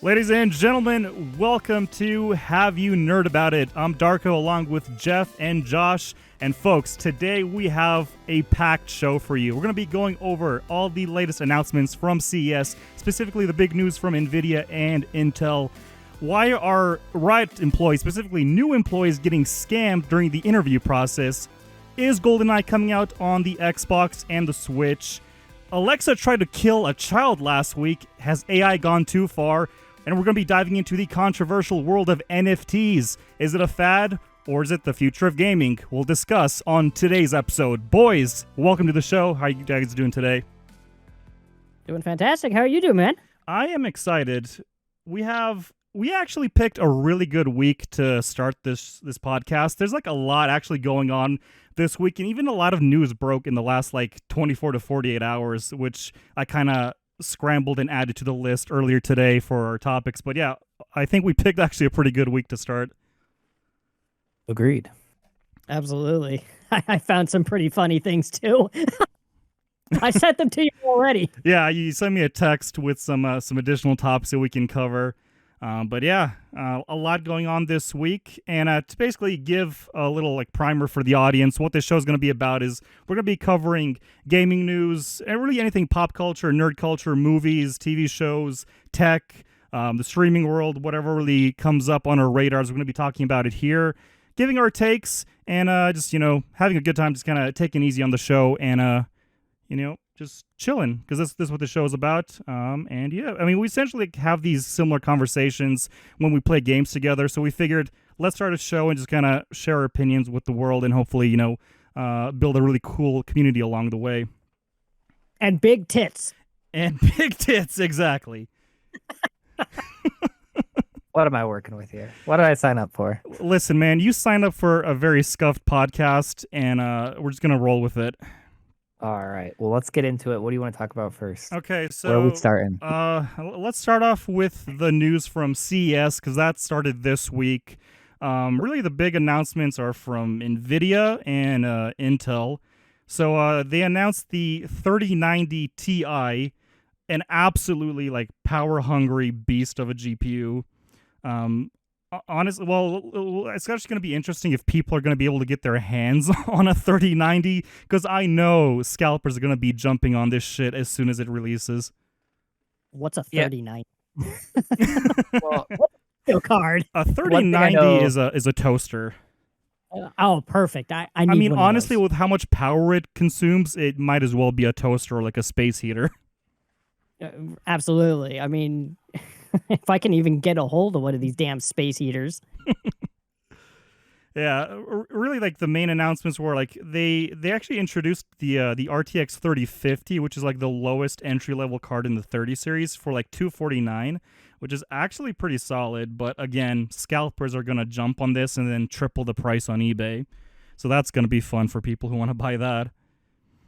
Ladies and gentlemen, welcome to Have You Nerd About It. I'm Darko along with Jeff and Josh. And folks, today we have a packed show for you. We're going to be going over all the latest announcements from CES, specifically the big news from NVIDIA and Intel. Why are Riot employees, specifically new employees, getting scammed during the interview process? Is GoldenEye coming out on the Xbox and the Switch? Alexa tried to kill a child last week. Has AI gone too far? And we're going to be diving into the controversial world of NFTs. Is it a fad or is it the future of gaming? We'll discuss on today's episode. Boys, welcome to the show. How are you guys doing today? Doing fantastic. How are you doing, man? I am excited. We actually picked a really good week to start this podcast. There's like a lot actually going on this week, and even a lot of news broke in the last 24 to 48 hours, which I kind of scrambled and added to the list earlier today for our topics. But yeah, I think we picked actually a pretty good week to start. Agreed. Absolutely. I found some pretty funny things too. I sent them to you already. Yeah, you sent me a text with some additional topics that we can cover. But yeah, a lot going on this week. And to basically give a little primer for the audience, what this show is going to be about is we're going to be covering gaming news and really anything pop culture, nerd culture, movies, TV shows, tech, the streaming world, whatever really comes up on our radars. We're going to be talking about it here, giving our takes, and just having a good time, just kind of taking it easy on the show, and just chilling, because this is what the show is about. And yeah, I mean, we essentially have these similar conversations when we play games together. So we figured let's start a show and just kind of share our opinions with the world, and hopefully, build a really cool community along the way. And big tits. And big tits, exactly. What am I working with here? What did I sign up for? Listen, man, you signed up for a very scuffed podcast, and we're just gonna roll with it. All right. Well, let's get into it. What do you want to talk about first? Okay, so where are we starting? Let's start off with the news from CES, because that started this week. Really, the big announcements are from NVIDIA and Intel. So they announced the 3090 Ti, an absolutely power-hungry beast of a GPU. Honestly, well, it's actually going to be interesting if people are going to be able to get their hands on a 3090, because I know scalpers are going to be jumping on this shit as soon as it releases. What's a 3090? Well, Video card. A 3090 is a toaster. Oh, perfect. I mean, honestly, with how much power it consumes, it might as well be a toaster or like a space heater. Absolutely. I mean, if I can even get a hold of one of these damn space heaters. Yeah, really, the main announcements were they actually introduced the RTX 3050, which is the lowest entry level card in the 30 series, for $249, which is actually pretty solid. But again, scalpers are gonna jump on this and then triple the price on eBay, so that's gonna be fun for people who want to buy that.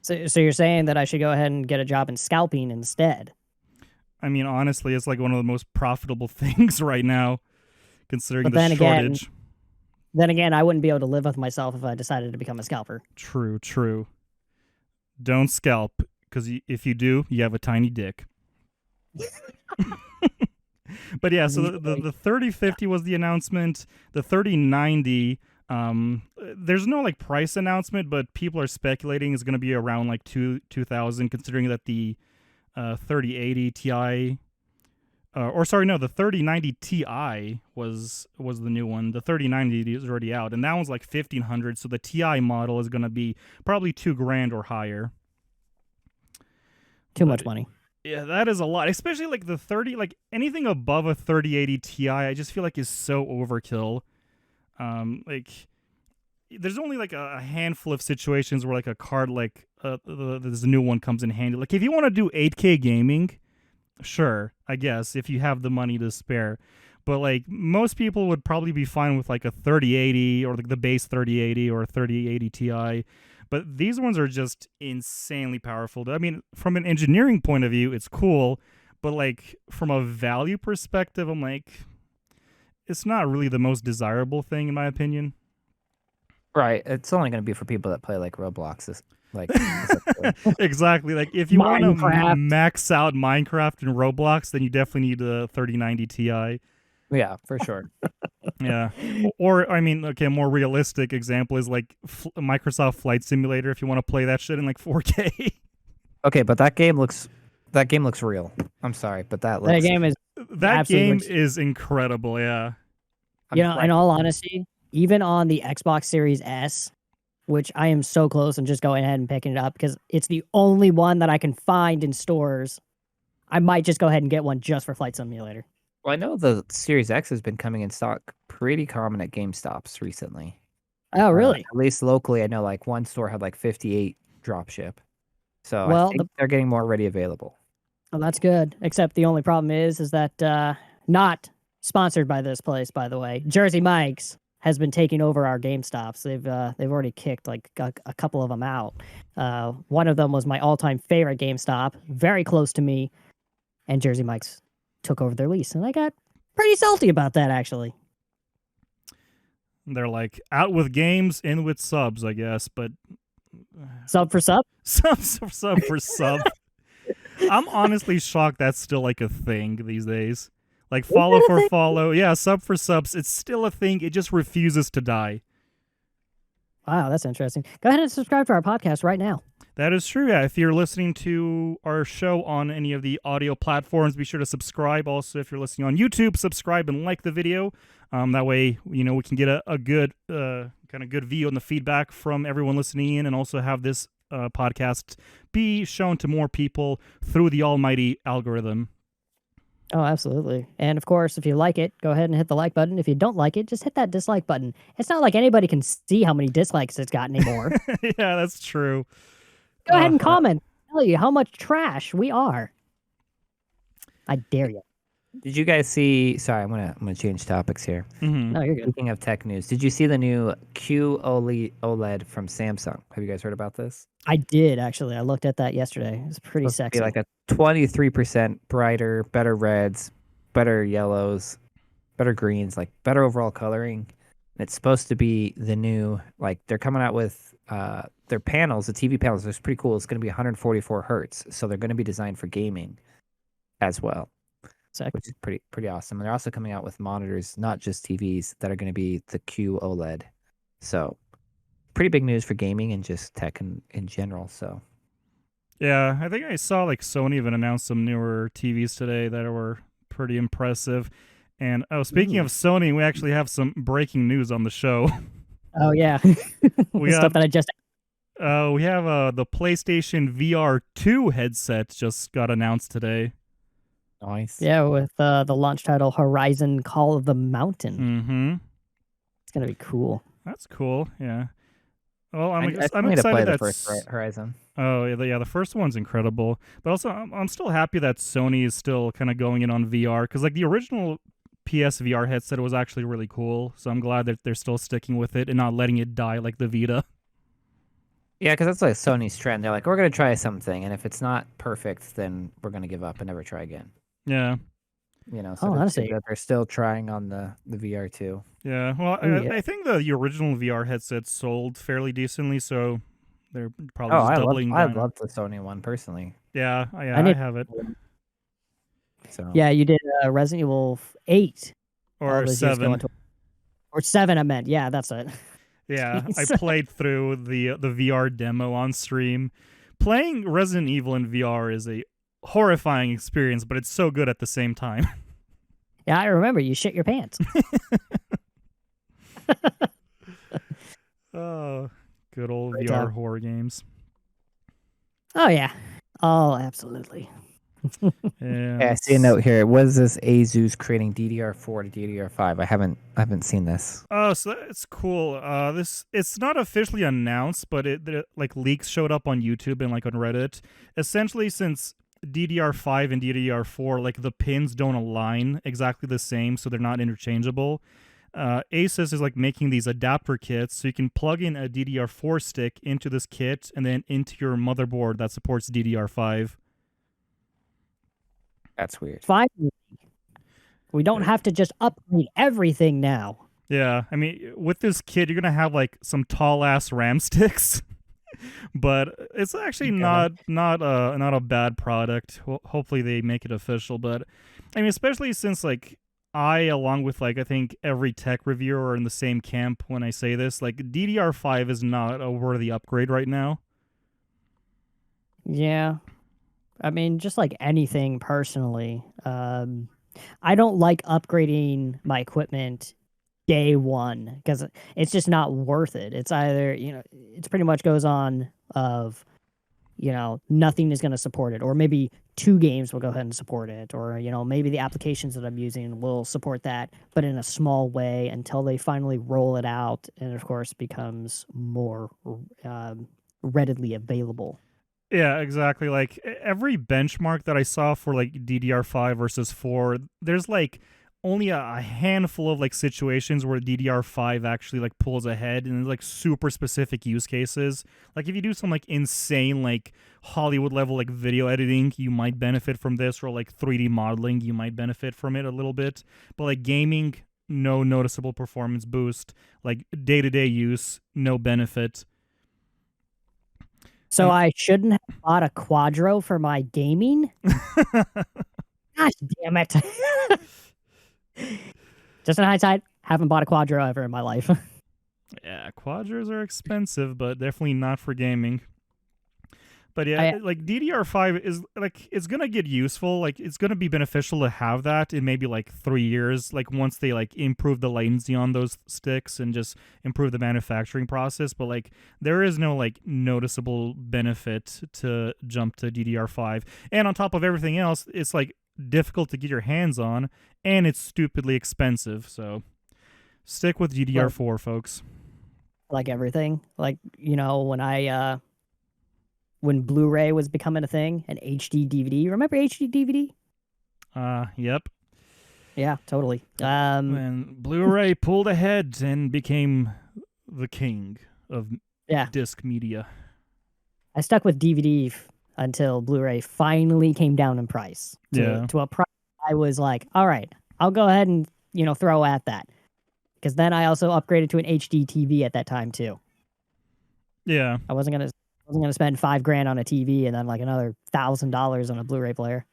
So you're saying that I should go ahead and get a job in scalping instead? I mean, honestly, it's one of the most profitable things right now, considering but the shortage. Then again, I wouldn't be able to live with myself if I decided to become a scalper. True. Don't scalp, because if you do, you have a tiny dick. But yeah, so the 3050 was the announcement. The 3090, there's no price announcement, but people are speculating is going to be around $2,000, considering that the 3080 Ti, the 3090 Ti was the new one. The 3090 is already out, and that one's $1,500. So the Ti model is going to be probably $2,000 or higher. Too much money. Yeah, that is a lot, especially the 30, anything above a 3080 Ti. I just feel is so overkill. There's only a handful of situations where a card this new one comes in handy. If you want to do 8K gaming, sure, I guess, if you have the money to spare. But most people would probably be fine with a 3080 or the base 3080 or a 3080 Ti. But these ones are just insanely powerful. I mean, from an engineering point of view, it's cool, but from a value perspective, I'm it's not really the most desirable thing in my opinion. Right. It's only going to be for people that play Roblox. Like, essentially. Exactly. Like if you want to Minecraft. max out Minecraft and Roblox, then you definitely need a 3090 Ti. Yeah, for sure. Yeah. Or I mean, okay, a more realistic example is like Microsoft Flight Simulator if you want to play that shit in like 4K. Okay, but that game looks real. I'm sorry, but that That looks game is, That absolutely game looks- is incredible, yeah. I'm you know, in glad- all honesty, even on the Xbox Series S, which I am so close and just going ahead and picking it up because it's the only one that I can find in stores. I might just go ahead and get one just for Flight Simulator. Well, I know the Series X has been coming in stock pretty common at GameStops recently. Oh, really? At least locally, I know like one store had like 58 drop ship. So Well, I think they're getting more ready available. Well, that's good. Except the only problem is that not sponsored by this place, by the way. Jersey Mike's has been taking over our GameStops. They've already kicked like a couple of them out. One of them was my all-time favorite GameStop, very close to me, and Jersey Mike's took over their lease, and I got pretty salty about that actually. They're like out with games, in with subs, I guess, but Sub for sub. sub for sub. I'm honestly shocked that's still like a thing these days. Like follow that a for thing? follow. Yeah, sub for subs. It's still a thing. It just refuses to die. Wow, that's interesting. Go ahead and subscribe to our podcast right now. That is true. Yeah, if you're listening to our show on any of the audio platforms, be sure to subscribe. Also, if you're listening on YouTube, subscribe and like the video. That way, we can get a good kind of good view on the feedback from everyone listening in, and also have this podcast be shown to more people through the almighty algorithm. Oh, absolutely. And of course, if you like it, go ahead and hit the like button. If you don't like it, just hit that dislike button. It's not like anybody can see how many dislikes it's got anymore. Yeah, that's true. Go ahead and comment. Tell you how much trash we are. I dare you. Did you guys see? Sorry, I'm gonna change topics here. Mhm. No, you're good. Speaking of tech news, did you see the new QOLED from Samsung? Have you guys heard about this? I did actually. I looked at that yesterday. It's pretty Supposed to sexy. be like a 23% brighter, better reds, better yellows, better greens, like better overall coloring. And it's supposed to be the new, like they're coming out with their panels, the TV panels. It's pretty cool. It's going to be 144 hertz, so they're going to be designed for gaming as well, Sick. which is pretty awesome. And they're also coming out with monitors, not just TVs, that are going to be the QOLED. So pretty big news for gaming and just tech in general. So Yeah, I think I saw like Sony even announced some newer TVs today that were pretty impressive. And speaking of Sony, we actually have some breaking news on the show. Oh yeah. We The stuff have that I just we have the PlayStation VR 2 headset just got announced today. nice. with the launch title Horizon Call of the Mountain. Mm-hmm. It's gonna be cool. That's cool. Yeah. Well, I'm I still I'm need to play excited the that first Horizon. Oh yeah, the first one's incredible. But also, I'm still happy that Sony is still kind of going in on VR, because like the original PSVR headset was actually really cool. So I'm glad that they're still sticking with it and not letting it die like the Vita. Yeah, because that's like Sony's trend. They're like, we're gonna try something, and if it's not perfect, then we're gonna give up and never try again. Yeah. So Oh, it's good honestly. that they're still trying on the VR too. Yeah. Well, Oh, yeah. I think the original VR headset sold fairly decently, so they're probably Oh, just I doubling down. love the Sony one personally. Yeah, yeah, I I need- have it. So Yeah, you did Resident Evil 8. all Or those years ago 7. into- Or 7, I meant. Yeah, that's it. Yeah, I Jeez. played through the VR demo on stream. Playing Resident Evil in VR is a horrifying experience, but it's so good at the same time. Yeah, I remember you shit your pants. Oh, good old Great VR time. horror games. Oh yeah. Oh, absolutely. Yeah, I see a note here. What is this Asus creating DDR4 to DDR5? I haven't seen this. Oh, so it's cool. It's not officially announced, but like leaks showed up on YouTube and like on Reddit. Essentially, since DDR5 and DDR4, like the pins don't align exactly the same, so they're not interchangeable. Asus is like making these adapter kits, so you can plug in a DDR4 stick into this kit and then into your motherboard that supports DDR5. That's weird. Finally, we don't have to just upgrade everything now. Yeah, I mean, with this kit, you're gonna have like some tall ass RAM sticks. But it's actually Yeah. not a bad product. Hopefully they make it official. But I mean, especially since like I, along with like I think every tech reviewer are in the same camp when I say this. Like DDR5 is not a worthy upgrade right now. Yeah. I mean, just like anything personally, I don't like upgrading my equipment day one because it's just not worth it. It's either, it's pretty much goes on of, nothing is going to support it, or maybe two games will go ahead and support it, or, maybe the applications that I'm using will support that, but in a small way until they finally roll it out and, of course, becomes more readily available. Yeah, exactly. Like every benchmark that I saw for like DDR5 versus 4, there's like only a handful of like situations where DDR5 actually like pulls ahead and like super specific use cases. Like if you do some like insane like Hollywood level like video editing, you might benefit from this, or like 3D modeling, you might benefit from it a little bit. But like gaming, no noticeable performance boost. Like day-to-day use, no benefit. So And I shouldn't have bought a Quadro for my gaming? Gosh damn it. Just in hindsight, haven't bought a Quadro ever in my life. yeah, quadros are expensive, but definitely not for gaming. But yeah, I like DDR5 is like it's gonna get useful. Like it's gonna be beneficial to have that in maybe like 3 years. Like once they like improve the latency on those sticks and just improve the manufacturing process. But like there is no like noticeable benefit to jump to DDR5. And on top of everything else, it's like difficult to get your hands on, and it's stupidly expensive. So stick with like DDR4, folks. like everything. Like, when Blu-ray was becoming a thing and HD DVD. Remember HD DVD? Yep. Yeah, totally. Then Blu-ray pulled ahead and became the king of Yeah. disc media. I stuck with DVD until Blu-ray finally came down in price Yeah. to a price I was like, all right, I'll go ahead and, throw at that. Because then I also upgraded to an HD TV at that time too. Yeah. I wasn't gonna spend $5,000 on a TV and then like another $1,000 on a Blu-ray player.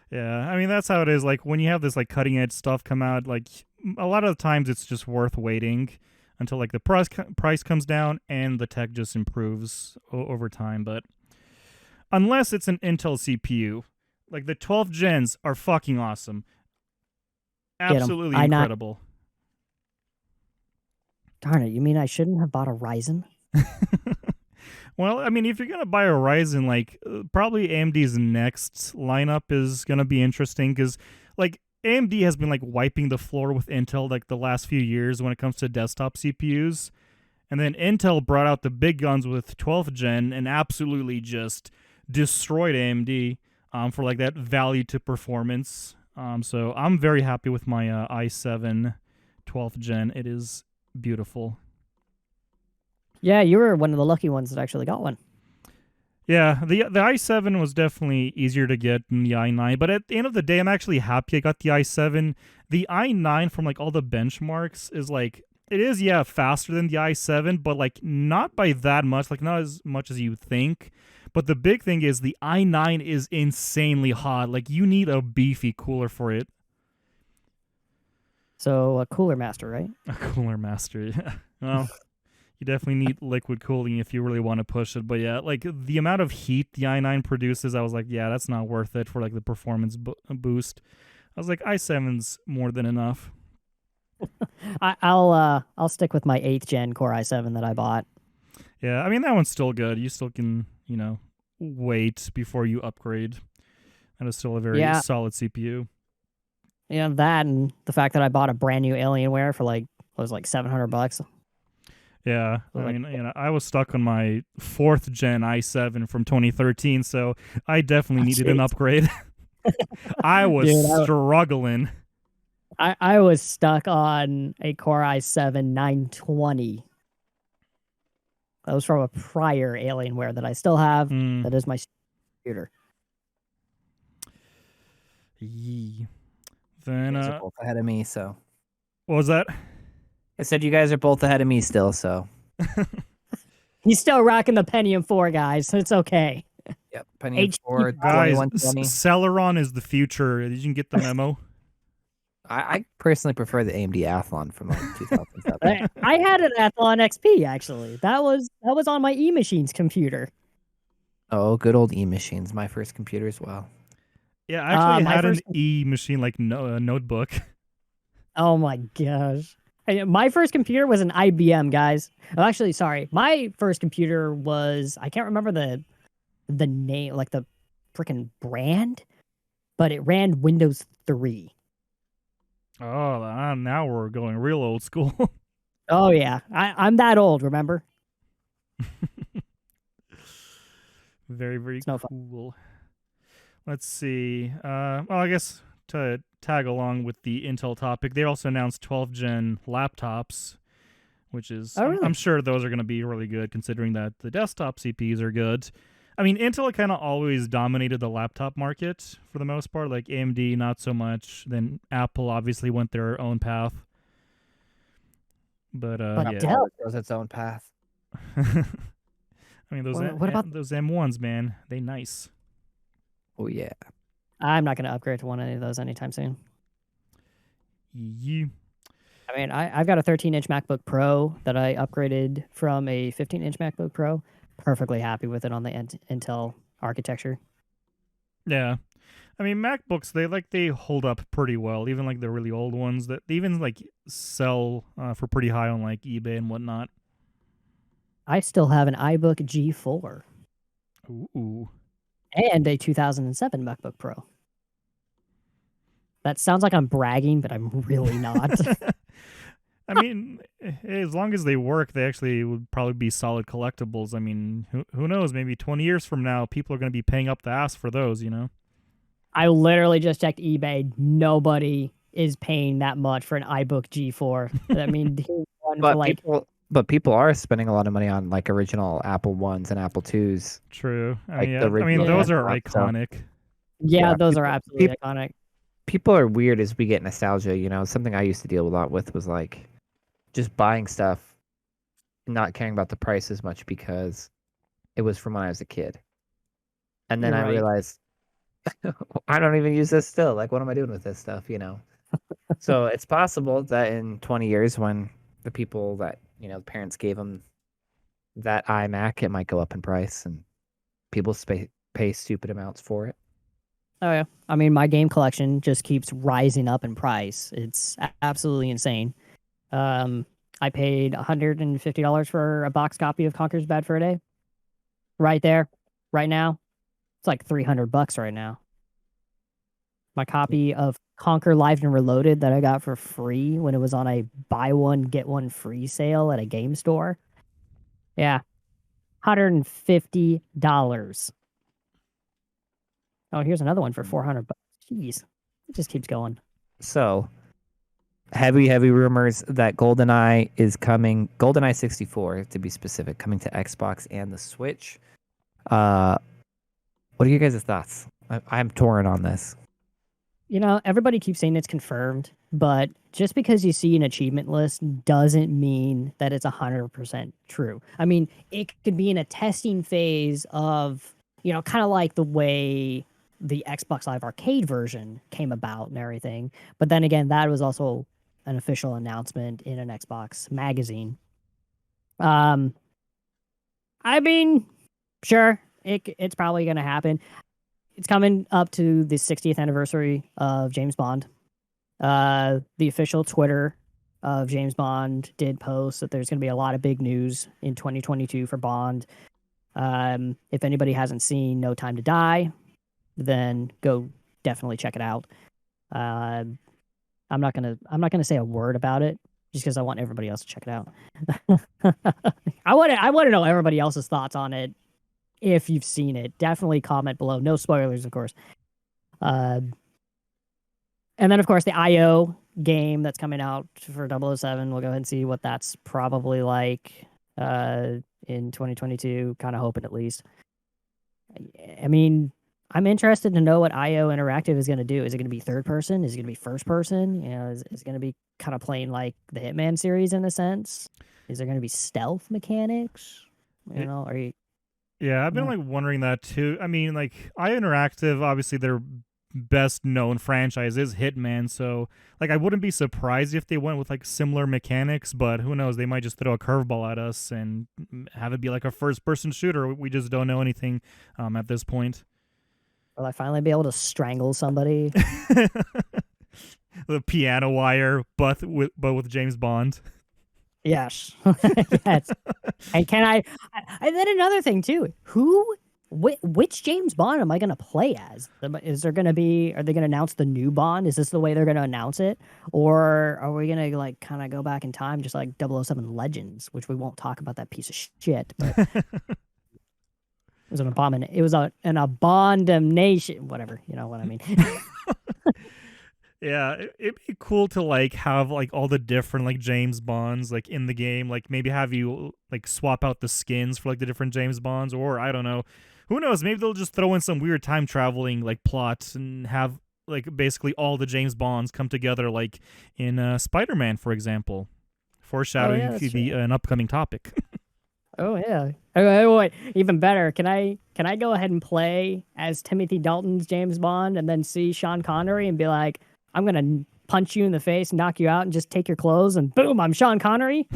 Yeah. I mean, that's how it is. Like when you have this like cutting edge stuff come out, like a lot of the times it's just worth waiting until like the price comes down and the tech just improves over time. But unless it's an Intel CPU, like the 12 gens are fucking awesome. Get 'em. Absolutely I not incredible. Darn it! You mean I shouldn't have bought a Ryzen? Well, I mean, if you're gonna buy a Ryzen, like probably AMD's next lineup is gonna be interesting because, like, AMD has been like wiping the floor with Intel like the last few years when it comes to desktop CPUs, and then Intel brought out the big guns with 12th gen and absolutely just destroyed AMD for like that value to performance. So I'm very happy with my i7 12th gen. It is beautiful. Yeah, you were one of the lucky ones that actually got one. Yeah, the i7 was definitely easier to get than the i9, but at the end of the day, I'm actually happy I got the i7. The i9 from like all the benchmarks is like it is faster than the i7, but like not by that much, like not as much as you think. But the big thing is the i9 is insanely hot. Like you need a beefy cooler for it. So a Cooler Master, right? A cooler master. Yeah. Well, you definitely need liquid cooling if you really want to push it. But yeah, like the amount of heat the i9 produces, I was like, yeah, that's not worth it for like the performance boost. I was like, i7's more than enough. I'll stick with my 8th gen Core i7 that I bought. Yeah, I mean that one's still good. You still can, wait before you upgrade. And it's still a very Yeah, solid CPU. that and the fact that I bought a brand new Alienware for like what was it, like $700. Yeah, I was I like, mean, I was stuck on my 4th gen i7 from 2013, so I definitely needed an jeez. upgrade. I was Dude, struggling. I was stuck on a Core i7 920. That was from a prior Alienware that I still have. Mm, That is my computer. yee. You Then, guys are both ahead of me, so what was that? I said you guys are both ahead of me still, so He's still rocking the Pentium 4, guys. So it's okay. Yep. Penny HD 4, Guys, 2120. Celeron is the future. Did you get the memo? I personally prefer the AMD Athlon from like 2007. I had an Athlon XP actually. That was on my E-Machines computer. Oh, good old E-Machines. My first computer as well. Yeah, I actually My had an first- E machine like notebook. Oh my gosh. My first computer was an IBM, guys. Oh, actually, sorry. My first computer was, I can't remember the name, like the freaking brand, but it ran Windows 3. Oh, now we're going real old school. Oh yeah. I'm that old, remember? Very, very It's no fun. cool. Let's see. Well, I guess to tag along with the Intel topic, they also announced 12th gen laptops, which is Oh, really? I'm sure those are going to be really good considering that the desktop CPUs are good. I mean, Intel kind of always dominated the laptop market for the most part, like AMD not so much. Then Apple obviously went their own path. But But yeah. Dell- Always goes its own path. I mean, those What about- those M1s, man, they nice. Oh yeah. I'm not going to upgrade to one of any of those anytime soon. Yeah. I mean, I've got a 13-inch MacBook Pro that I upgraded from a 15-inch MacBook Pro. Perfectly happy with it on the Intel architecture. Yeah. I mean, MacBooks they hold up pretty well, even like the really old ones that they even like sell for pretty high on like eBay and whatnot. I still have an iBook G4 Ooh. and a 2007 MacBook Pro. That sounds like I'm bragging, but I'm really not. I mean, as long as they work, they actually would probably be solid collectibles. I mean, who knows? Maybe 20 years from now, people are going to be paying up the ass for those, you know? I literally just checked eBay. Nobody is paying that much for an iBook G4. I mean, here's one for like People are spending a lot of money on like original Apple ones and Apple twos. True. I Like mean, the yeah. I mean, original those ones, are so- iconic. yeah, Yeah, those are people- absolutely people- iconic. People are weird as we get nostalgia. You know, something I used to deal a lot with was like just buying stuff, not caring about the price as much because it was from when I was a kid. And then You're I right. realized I don't even use this still. Like, what am I doing with this stuff? You know. So it's possible that in 20 years, when the people that the parents gave them that iMac, it might go up in price and people pay stupid amounts for it. Oh yeah. I mean, my game collection just keeps rising up in price. It's absolutely insane. I paid $150 for a box copy of Conker's Bad Fur Day. Right there, right now, it's like $300 right now. My copy of Conquer Live and Reloaded that I got for free when it was on a buy one get one free sale at a game store. Yeah, $150. Oh, here's another one for $400. Jeez, it just keeps going. So heavy rumors that GoldenEye is coming. GoldenEye 64 to be specific, coming to Xbox and the Switch. What are you guys' thoughts? I'm torn on this. You know, everybody keeps saying it's confirmed, but just because you see an achievement list doesn't mean that it's 100% true. I mean, it could be in a testing phase of, kind of like the way the Xbox Live Arcade version came about and everything. But then again, that was also an official announcement in an Xbox magazine. I mean, sure, it's probably going to happen. It's coming up to the 60th anniversary of James Bond. The official Twitter of James Bond did post that there's going to be a lot of big news in 2022 for Bond. If anybody hasn't seen No Time to Die, then go definitely check it out. I'm not gonna say a word about it just because I want everybody else to check it out. I want to know everybody else's thoughts on it. If you've seen it, definitely comment below. No spoilers, of course. And then, of course, the IO game that's coming out for 007. We'll go ahead and see what that's probably like in 2022. Kind of hoping, at least. I mean, I'm interested to know what IO Interactive is going to do. Is it going to be third person? Is it going to be first person? You know, is it going to be kind of playing like the Hitman series in a sense? Is there going to be stealth mechanics? You It- know, are you? Yeah, I've been No. like wondering that too. I mean, like Interactive, obviously their best known franchise is Hitman, so like I wouldn't be surprised if they went with like similar mechanics, but who knows? They might just throw a curveball at us and have it be like a first person shooter. We just don't know anything at this point. Will I finally be able to strangle somebody? The piano wire, but with James Bond. Yes. Yes. And can I? And then another thing too. Which James Bond am I going to play as? Is there going to be? Are they going to announce the new Bond? Is this the way they're going to announce it, or are we going to like kind of go back in time, just like 007 Legends, which we won't talk about that piece of shit. But it was an abomination. It was an abomination. Whatever, you know what I mean. Yeah, it'd be cool to like have like all the different like James Bonds like in the game. Like maybe have you like swap out the skins for like the different James Bonds, or I don't know. Who knows? Maybe they'll just throw in some weird time traveling like plots and have like basically all the James Bonds come together, like in Spider-Man, for example, foreshadowing that's the an upcoming topic. Oh yeah. Oh, wait, even better. Can I go ahead and play as Timothy Dalton's James Bond and then see Sean Connery and be like, I'm gonna punch you in the face, knock you out, and just take your clothes, and boom, I'm Sean Connery.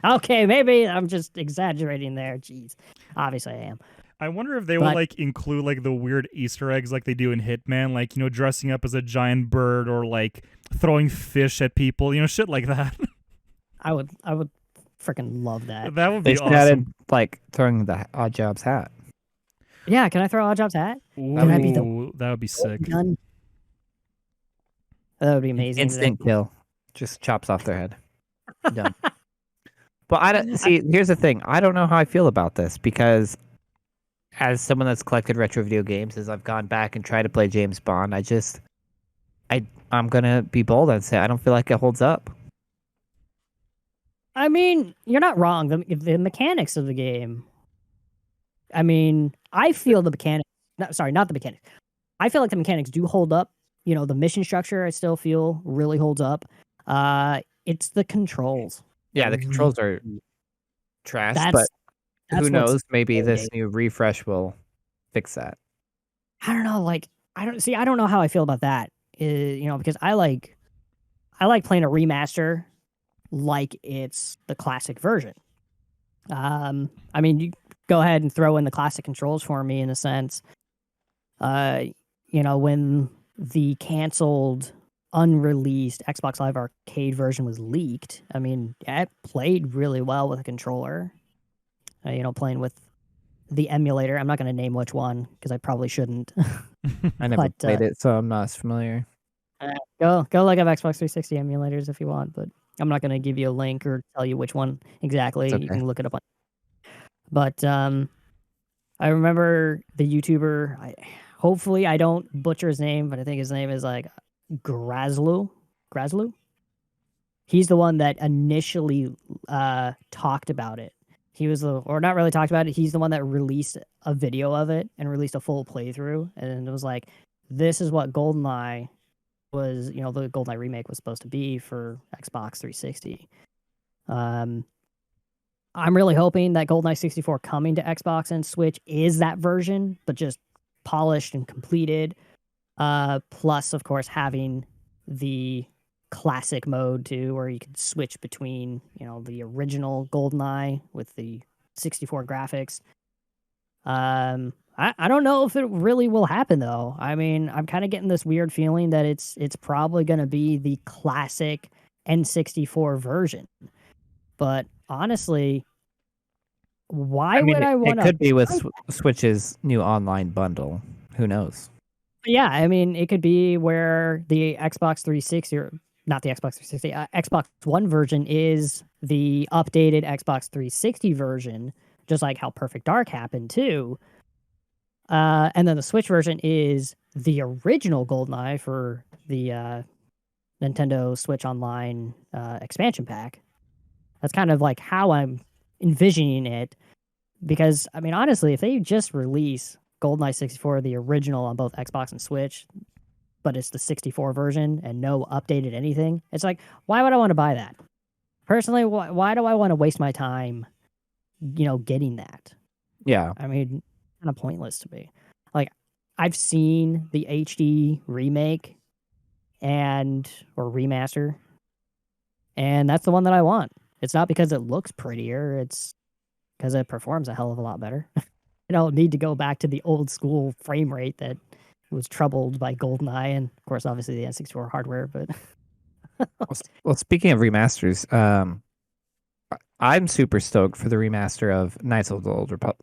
Okay, maybe I'm just exaggerating there. Jeez, obviously I am. I wonder if they will But like include like the weird Easter eggs like they do in Hitman, like dressing up as a giant bird or like throwing fish at people, shit like that. I would freaking love that. That would They be should add in awesome. like throwing the Odd Jobs hat. Yeah, can I throw Oddjob's hat? Ooh, Can I be the that would be sick. gun? That would be amazing. Instant kill. Just chops off their head. Done. But I don't see. Here's the thing. I don't know how I feel about this because, as someone that's collected retro video games, as I've gone back and tried to play James Bond, I'm gonna be bold and say I don't feel like it holds up. I mean, you're not wrong. The mechanics of the game. I mean, I feel the mechanics. Sorry, not the mechanics. I feel like the mechanics do hold up. You know, the mission structure I still feel really holds up. It's the controls. Yeah, the controls are trash, That's but that's who what's knows? Maybe this dated. new refresh will fix that. I don't know. Like, I don't know how I feel about that. You know, because I like playing a remaster like it's the classic version. I mean, you go ahead and throw in the classic controls for me in a sense. You know, when the canceled, unreleased Xbox Live Arcade version was leaked, I mean, it played really well with a controller. You know, playing with the emulator. I'm not going to name which one because I probably shouldn't. I never But, played it, so I'm not as familiar. Go look up Xbox 360 emulators if you want, but I'm not going to give you a link or tell you which one exactly. It's You okay. can look it up on. But I remember the YouTuber. Hopefully, I don't butcher his name, but I think his name is like Grazlu. Grazlu. He's the one that initially talked about it. He was or not really talked about it. He's the one that released a video of it and released a full playthrough, and it was like, this is what GoldenEye was, you know, the GoldenEye remake was supposed to be for Xbox 360. I'm really hoping that GoldenEye 64 coming to Xbox and Switch is that version, but just polished and completed. Plus, of course, having the classic mode too, where you could switch between, you know, the original GoldenEye with the 64 graphics. I don't know if it really will happen though. I mean, I'm kind of getting this weird feeling that it's probably going to be the classic N64 version. But honestly, why I mean, would I it want to? could be with Switch's new online bundle. Who knows? Yeah, I mean, it could be where the Xbox 360 or not the Xbox 360, Xbox One version is the updated Xbox 360 version, just like how Perfect Dark happened too. And then the Switch version is the original GoldenEye for the Nintendo Switch Online expansion pack. That's kind of like how I'm envisioning it. Because, I mean, honestly, if they just release GoldenEye 64, the original on both Xbox and Switch, but it's the 64 version and no updated anything. It's like, why would I want to buy that? Personally, why do I want to waste my time, getting that? Yeah. I mean, kind of pointless to me. Like, I've seen the HD remake or remaster, and that's the one that I want. It's not because it looks prettier, it's because it performs a hell of a lot better. I don't need to go back to the old school frame rate that was troubled by GoldenEye and, of course, obviously the N64 hardware. But Well, speaking of remasters, I'm super stoked for the remaster of Knights of the Old Republic.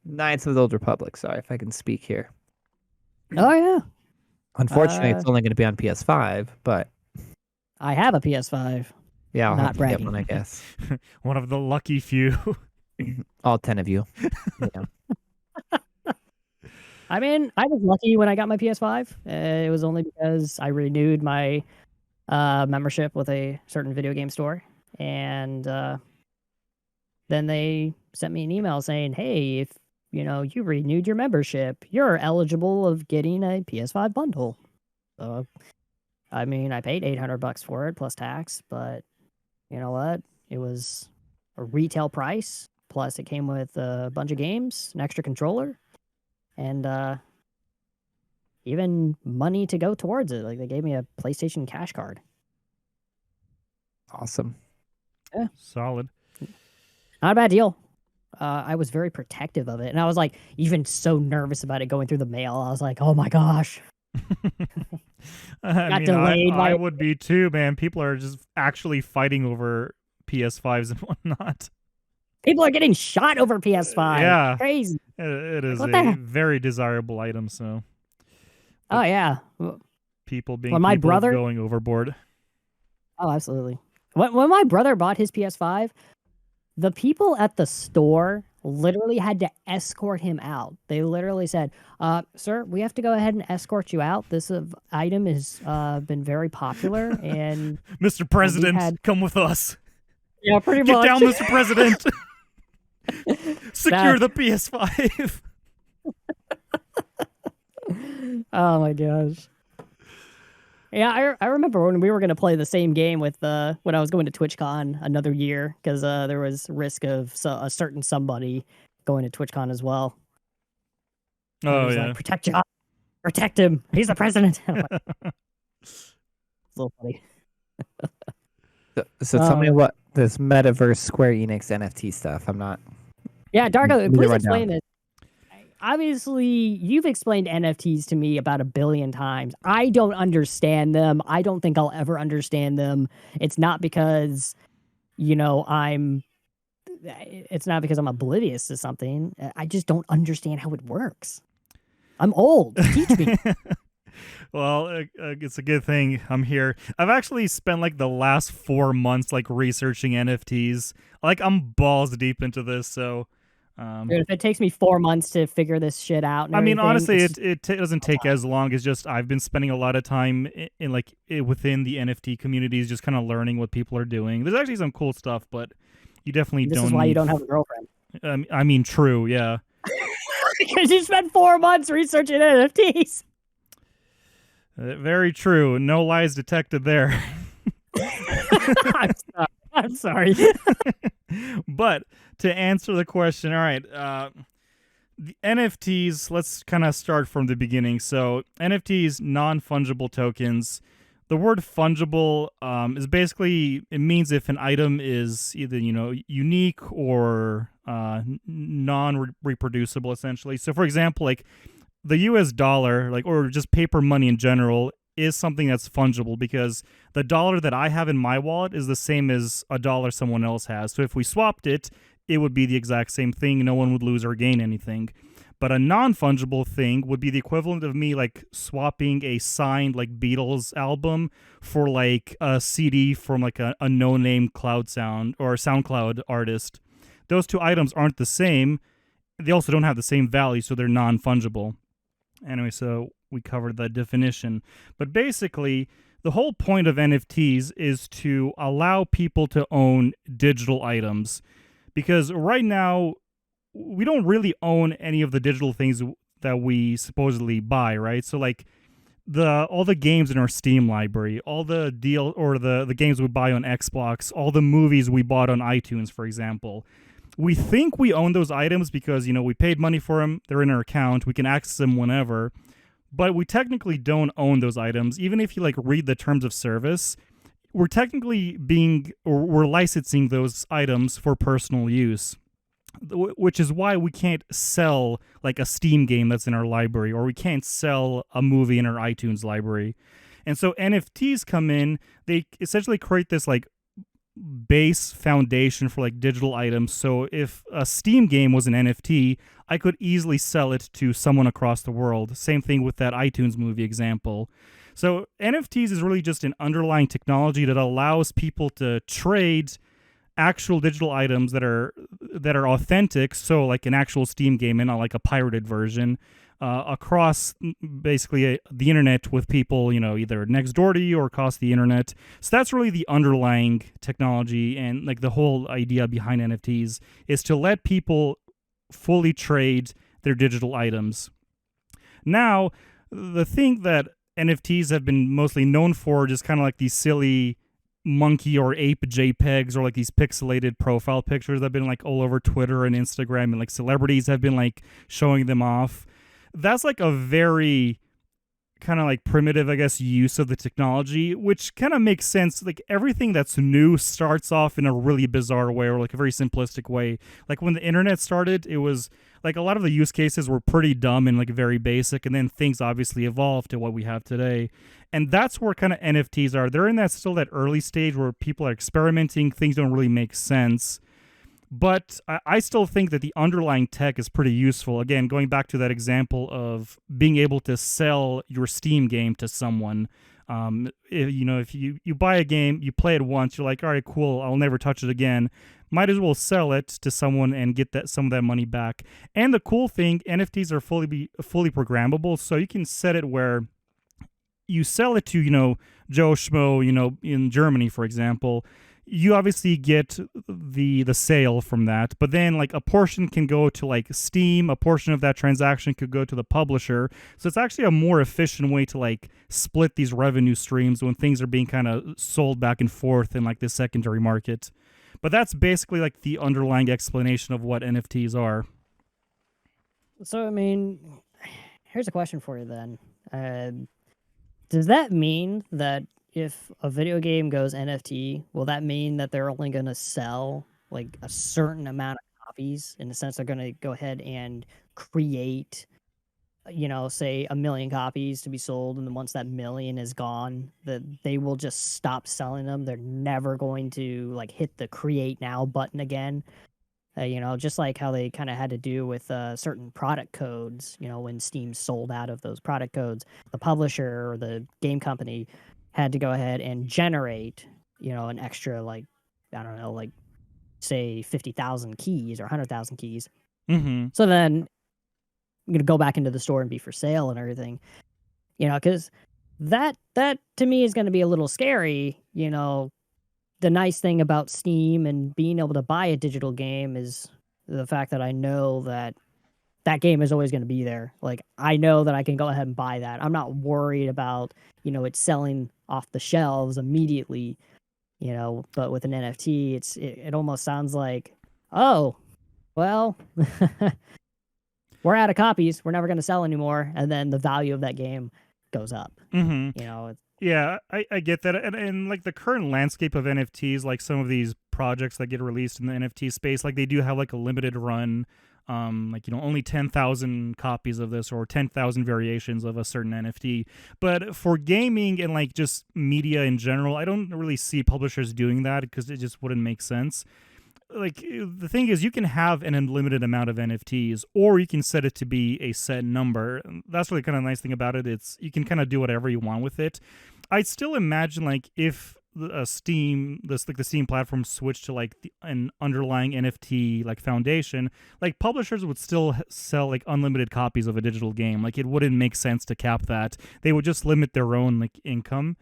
Knights of the Old Republic. Sorry if I can speak here. oh yeah, Unfortunately, it's only going to be on PS5, but I have a PS5. yeah, I'll Not have to get bragging. one, I guess. One of the lucky few. All 10 of you. Yeah. I mean, I was lucky when I got my PS5. It was only because I renewed my membership with a certain video game store, and then they sent me an email saying, "Hey, if you renewed your membership, you're eligible of getting a PS5 bundle." So, I mean, I paid $800 for it plus tax, but you know what? It was a retail price. Plus, it came with a bunch of games, an extra controller, and even money to go towards it. Like, they gave me a PlayStation cash card. Awesome. Solid. Not a bad deal. I was very protective of it, and I was like even so nervous about it going through the mail. I was like, "Oh my gosh!" I would be too, man. People are just actually fighting over PS5s and whatnot. People are getting shot over PS5. Yeah. Crazy. It is What a the- very desirable item, so Oh yeah. people being When my people brother- going overboard. Oh, absolutely. When my brother bought his PS5, the people at the store literally had to escort him out. They literally said, "Sir, we have to go ahead and escort you out. This item has been very popular, and Mr. President, had- come with us. yeah, pretty Get much." down, Mr. President. Secure That- the PS5. Oh my gosh. Yeah, I remember when we were going to play the same game with when I was going to TwitchCon another year, because there was risk of a certain somebody going to TwitchCon as well. And he Oh was yeah. like, protect him. He's the president. I'm like, it's a little funny. So tell me Um, what this metaverse Square Enix NFT stuff. I'm not. Yeah, Darko, Leave it please right explain down. this. Obviously, you've explained NFTs to me about 1 billion times. I don't understand them. I don't think I'll ever understand them. It's not because, it's not because I'm oblivious to something. I just don't understand how it works. I'm old. Teach me. Well, it's a good thing I'm here. I've actually spent like the last 4 months like researching NFTs. Like I'm balls deep into this, so. Dude, if it takes me 4 months to figure this shit out, and I mean, everything, honestly, it's it doesn't take as long. It's just I've been spending a lot of time within the NFT communities, just kind of learning what people are doing. There's actually some cool stuff, but you definitely this don't. is why you need don't have a girlfriend. I mean, true, yeah. Because you spent 4 months researching NFTs. Very true. No lies detected there. I'm sorry. But to answer the question, all right, the NFTs, let's kind of start from the beginning. So NFTs, non-fungible tokens. The word fungible is basically, it means if an item is either, unique or non-reproducible, essentially. So for example, like the US dollar, like, or just paper money in general, is something that's fungible because the dollar that I have in my wallet is the same as a dollar someone else has. So if we swapped it, it would be the exact same thing. No one would lose or gain anything. But a non-fungible thing would be the equivalent of me like swapping a signed like Beatles album for like a CD from like a no-name cloud sound or SoundCloud artist. Those two items aren't the same. They also don't have the same value, so they're non-fungible. Anyway, so we covered that definition. But basically, the whole point of NFTs is to allow people to own digital items. Because right now, we don't really own any of the digital things that we supposedly buy, right? So like all the games in our Steam library, all the the games we buy on Xbox, all the movies we bought on iTunes, for example. We think we own those items because, we paid money for them, they're in our account, we can access them whenever, but we technically don't own those items. Even if you like read the terms of service, we're technically we're licensing those items for personal use, which is why we can't sell like a Steam game that's in our library, or we can't sell a movie in our iTunes library. And so NFTs come in, they essentially create this like base foundation for like digital items. So if a Steam game was an NFT, I could easily sell it to someone across the world. Same thing with that iTunes movie example. So NFTs is really just an underlying technology that allows people to trade actual digital items that are authentic, so like an actual Steam game and not like a pirated version, across basically the internet with people, either next door to you or across the internet. So that's really the underlying technology, and like the whole idea behind NFTs is to let people fully trade their digital items. Now, the thing that NFTs have been mostly known for, just kind of like these silly monkey or ape JPEGs, or like these pixelated profile pictures that have been like all over Twitter and Instagram, and like celebrities have been like showing them off. That's like a very kind of like primitive, I guess, use of the technology, which kind of makes sense. Like everything that's new starts off in a really bizarre way, or like a very simplistic way. Like when the internet started, it was like a lot of the use cases were pretty dumb and like very basic, and then things obviously evolved to what we have today. And that's where kind of NFTs are. They're in that early stage where people are experimenting, things don't really make sense. But I still think that the underlying tech is pretty useful. Again, going back to that example of being able to sell your Steam game to someone. If you buy a game, you play it once, you're like, all right, cool, I'll never touch it again. Might as well sell it to someone and get some of that money back. And the cool thing, NFTs are fully programmable, so you can set it where you sell it to, Joe Schmo, in Germany, for example. You obviously get the sale from that, but then like a portion can go to like Steam, a portion of that transaction could go to the publisher. So it's actually a more efficient way to like split these revenue streams when things are being kind of sold back and forth in like the secondary market. But that's basically like the underlying explanation of what NFTs are. So, I mean, here's a question for you then. Does that mean that if a video game goes NFT, will that mean that they're only going to sell like a certain amount of copies? In the sense, they're going to go ahead and create, say 1 million copies to be sold, and then once that million is gone, that they will just stop selling them. They're never going to like hit the create now button again. Just like how they kind of had to do with certain product codes. When Steam sold out of those product codes, the publisher or the game company had to go ahead and generate, an extra, like, I don't know, like, say 50,000 keys or 100,000 keys. Mm-hmm. So then I'm going to go back into the store and be for sale and everything, because that to me is going to be a little scary. The nice thing about Steam and being able to buy a digital game is the fact that I know that game is always going to be there. Like, I know that I can go ahead and buy that. I'm not worried about, it selling off the shelves immediately, but with an NFT, it almost sounds like, oh, well, we're out of copies. We're never going to sell anymore. And then the value of that game goes up. Mm-hmm. Yeah, I get that. And like the current landscape of NFTs, like some of these projects that get released in the NFT space, like they do have like a limited run, only 10,000 copies of this or 10,000 variations of a certain NFT. But for gaming and like just media in general, I don't really see publishers doing that because it just wouldn't make sense. Like the thing is, you can have an unlimited amount of NFTs, or you can set it to be a set number. That's really kind of nice thing about it. You can kind of do whatever you want with it. I'd still imagine like if the Steam platform switched to like an underlying NFT like foundation, like publishers would still sell like unlimited copies of a digital game. Like it wouldn't make sense to cap that. They would just limit their own like income.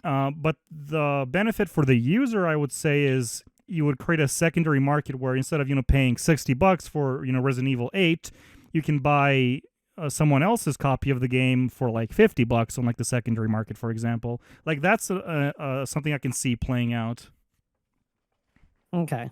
But the benefit for the user, I would say, is you would create a secondary market where instead of paying $60 for Resident Evil 8, you can buy someone else's copy of the game for like $50 on like the secondary market, for example. Like that's something I can see playing out. Okay.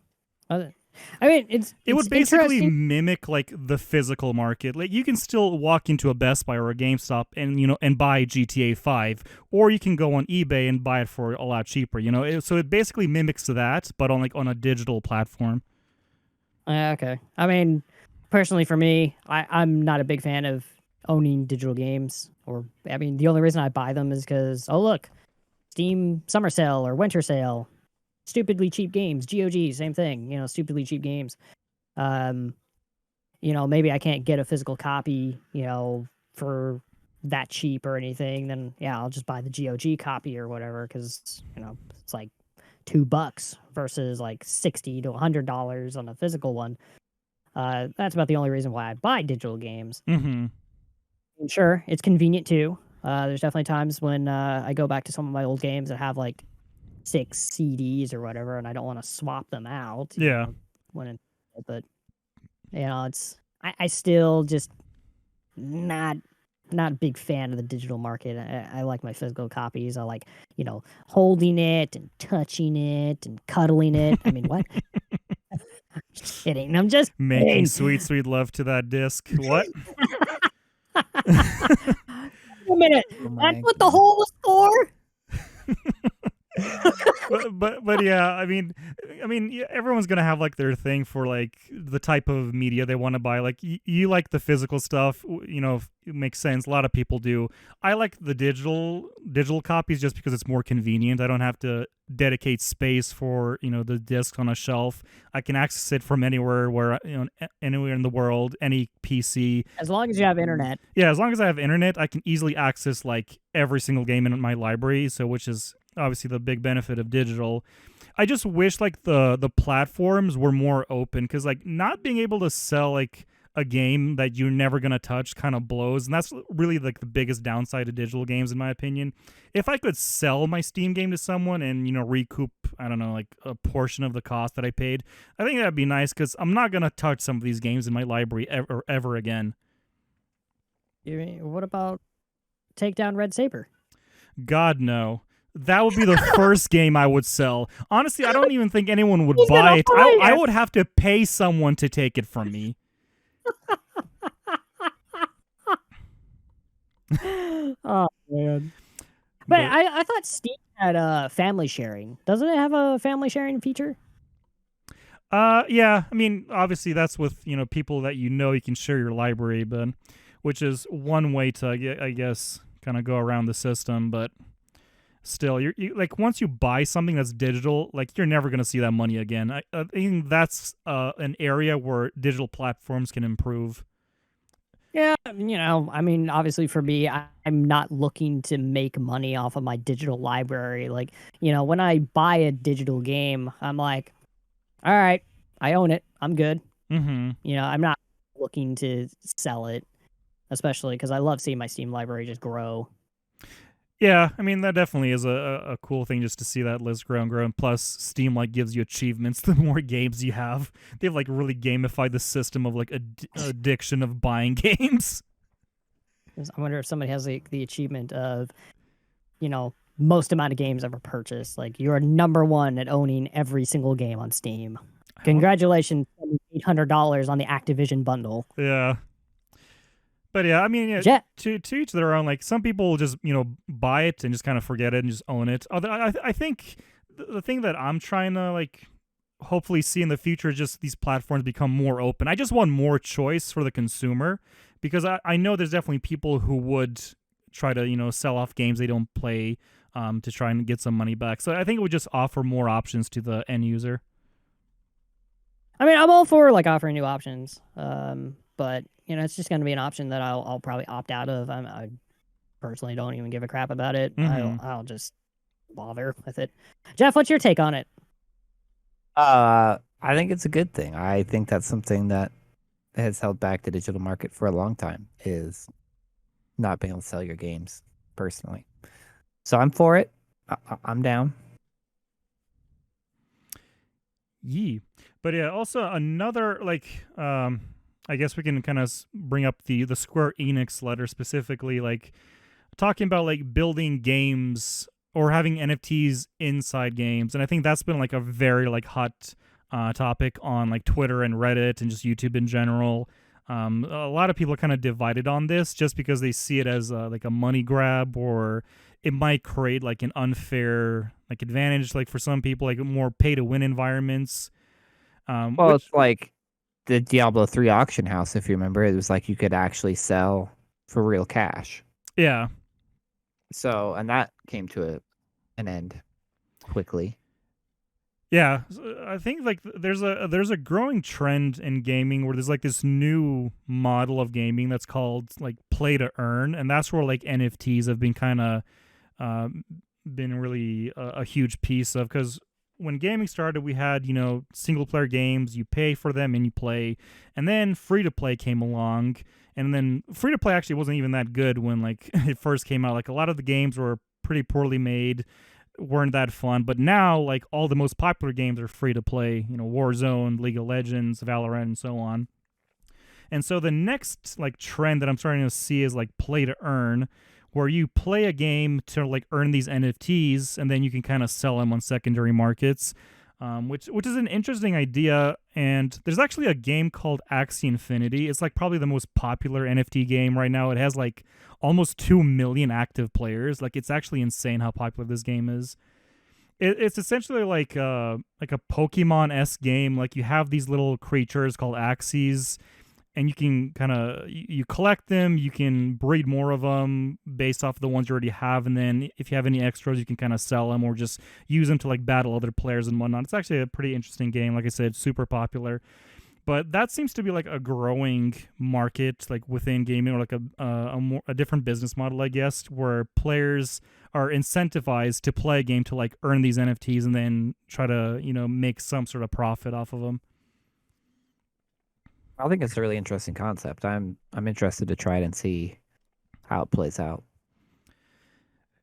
I mean, It would it's basically interesting. mimic like the physical market. Like you can still walk into a Best Buy or a GameStop and and buy GTA 5, or you can go on eBay and buy it for a lot cheaper. So it basically mimics that, but on a digital platform. Okay. I mean, personally, for me, I'm not a big fan of owning digital games. Or, I mean, the only reason I buy them is because, oh, look, Steam summer sale or winter sale, stupidly cheap games. GOG, same thing, stupidly cheap games. Um, maybe I can't get a physical copy, for that cheap or anything. Then, yeah, I'll just buy the GOG copy or whatever because, it's like $2 versus like $60 to $100 on a physical one. That's about the only reason why I buy digital games. Mm-hmm. And sure, it's convenient too. There's definitely times when I go back to some of my old games that have like 6 CDs or whatever, and I don't want to swap them out. Yeah. But it's I still just not a big fan of the digital market. I like my physical copies. I like holding it and touching it and cuddling it. I mean, what? Just kidding. I'm just Making kidding. sweet, sweet love to that disc. What? Wait a minute. Oh That's my what the God. hole was for? but yeah, yeah, everyone's gonna have like their thing for like the type of media they want to buy. Like you like the physical stuff, it makes sense. A lot of people do. I like the digital copies just because it's more convenient. I don't have to dedicate space for the disc on a shelf. I can access it from anywhere, anywhere in the world, any PC. As long as you have internet. Yeah, as long as I have internet, I can easily access like every single game in my library. So, which is obviously the big benefit of digital. I just wish like the platforms were more open, because like not being able to sell like a game that you're never gonna touch kind of blows, and that's really like the biggest downside of digital games, in my opinion. If I could sell my Steam game to someone and recoup, I don't know, like a portion of the cost that I paid, I think that'd be nice, because I'm not gonna touch some of these games in my library ever again. What about take down Red Saber? God, no. That would be the first game I would sell. Honestly, I don't even think anyone would Who's buy gonna it. buy I it? would have to pay someone to take it from me. Oh man. But I thought Steam had family sharing. Doesn't it have a family sharing feature? Yeah. I mean, obviously that's with people that you can share your library, but which is one way to I guess kind of go around the system, but. Still, you like once you buy something that's digital, like you're never gonna see that money again. I think that's an area where digital platforms can improve. Yeah, I mean, obviously for me, I'm not looking to make money off of my digital library. Like, when I buy a digital game, I'm like, all right, I own it. I'm good. Mm-hmm. I'm not looking to sell it, especially because I love seeing my Steam library just grow. Yeah, I mean that definitely is a cool thing just to see that list grow and grow. And plus, Steam like gives you achievements the more games you have. They've like really gamified the system of like addiction of buying games. I wonder if somebody has the achievement of, most amount of games ever purchased. Like you're number one at owning every single game on Steam. Congratulations, $800 on the Activision bundle. Yeah. But yeah, I mean, to each their own. Like some people will just buy it and just kind of forget it and just own it. I think the thing that I'm trying to like hopefully see in the future is just these platforms become more open. I just want more choice for the consumer, because I know there's definitely people who would try to sell off games they don't play to try and get some money back. So I think it would just offer more options to the end user. I mean, I'm all for like offering new options, but it's just going to be an option that I'll probably opt out of. I personally don't even give a crap about it. Mm-hmm. I'll just bother with it. Jeff, what's your take on it? I think it's a good thing. I think that's something that has held back the digital market for a long time, is not being able to sell your games personally. So I'm for it. I'm down. Yee. But yeah, also another like I guess we can kind of bring up the Square Enix letter specifically, like talking about like building games or having NFTs inside games, and I think that's been like a very like hot topic on like Twitter and Reddit and just YouTube in general. A lot of people are kind of divided on this just because they see it as like a money grab, or it might create like an unfair like advantage, like for some people, like more pay to win environments. Well, Which it's like the Diablo 3 auction house, if you remember. It was like you could actually sell for real cash. yeah, So, and that came to an end quickly. yeah, I think like there's a growing trend in gaming where there's like this new model of gaming that's called like play to earn, and that's where like NFTs have been kind of uh, been really a huge piece of, because when gaming started, we had single player games, you pay for them and you play, and then free to play came along, and then free to play actually wasn't even that good when like it first came out. Like a lot of the games were pretty poorly made, weren't that fun. But now, like all the most popular games are free to play. Warzone, League of Legends, Valorant, and so on. And so the next like trend that I'm starting to see is like play to earn, where you play a game to like earn these NFTs, and then you can kind of sell them on secondary markets. Which is an interesting idea. And there's actually a game called Axie Infinity. It's like probably the most popular NFT game right now. It has like almost 2 million active players. Like it's actually insane how popular this game is. It's essentially like a Pokemon-esque game. Like you have these little creatures called Axies, and you can kind of you collect them. You can breed more of them based off the ones you already have, and then if you have any extras, you can kind of sell them or just use them to like battle other players and whatnot. It's actually a pretty interesting game. Like I said, super popular. But that seems to be like a growing market, like within gaming, or like a different business model, I guess, where players are incentivized to play a game to like earn these NFTs and then try to make some sort of profit off of them. I think it's a really interesting concept. I'm interested to try it and see how it plays out.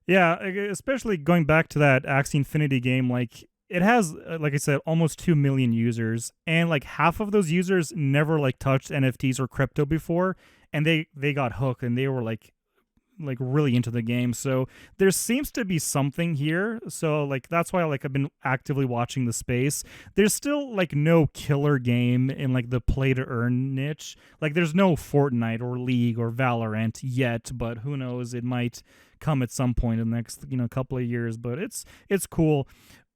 Yeah, especially going back to that Axie Infinity game, like it has, like I said, almost 2 million users, and like half of those users never like touched NFTs or crypto before, and they got hooked and they were like really into the game. So there seems to be something here. So like that's why like I've been actively watching the space. There's still like no killer game in like the play to earn niche. Like there's no Fortnite or League or Valorant yet, but who knows, it might come at some point in the next couple of years. But it's cool.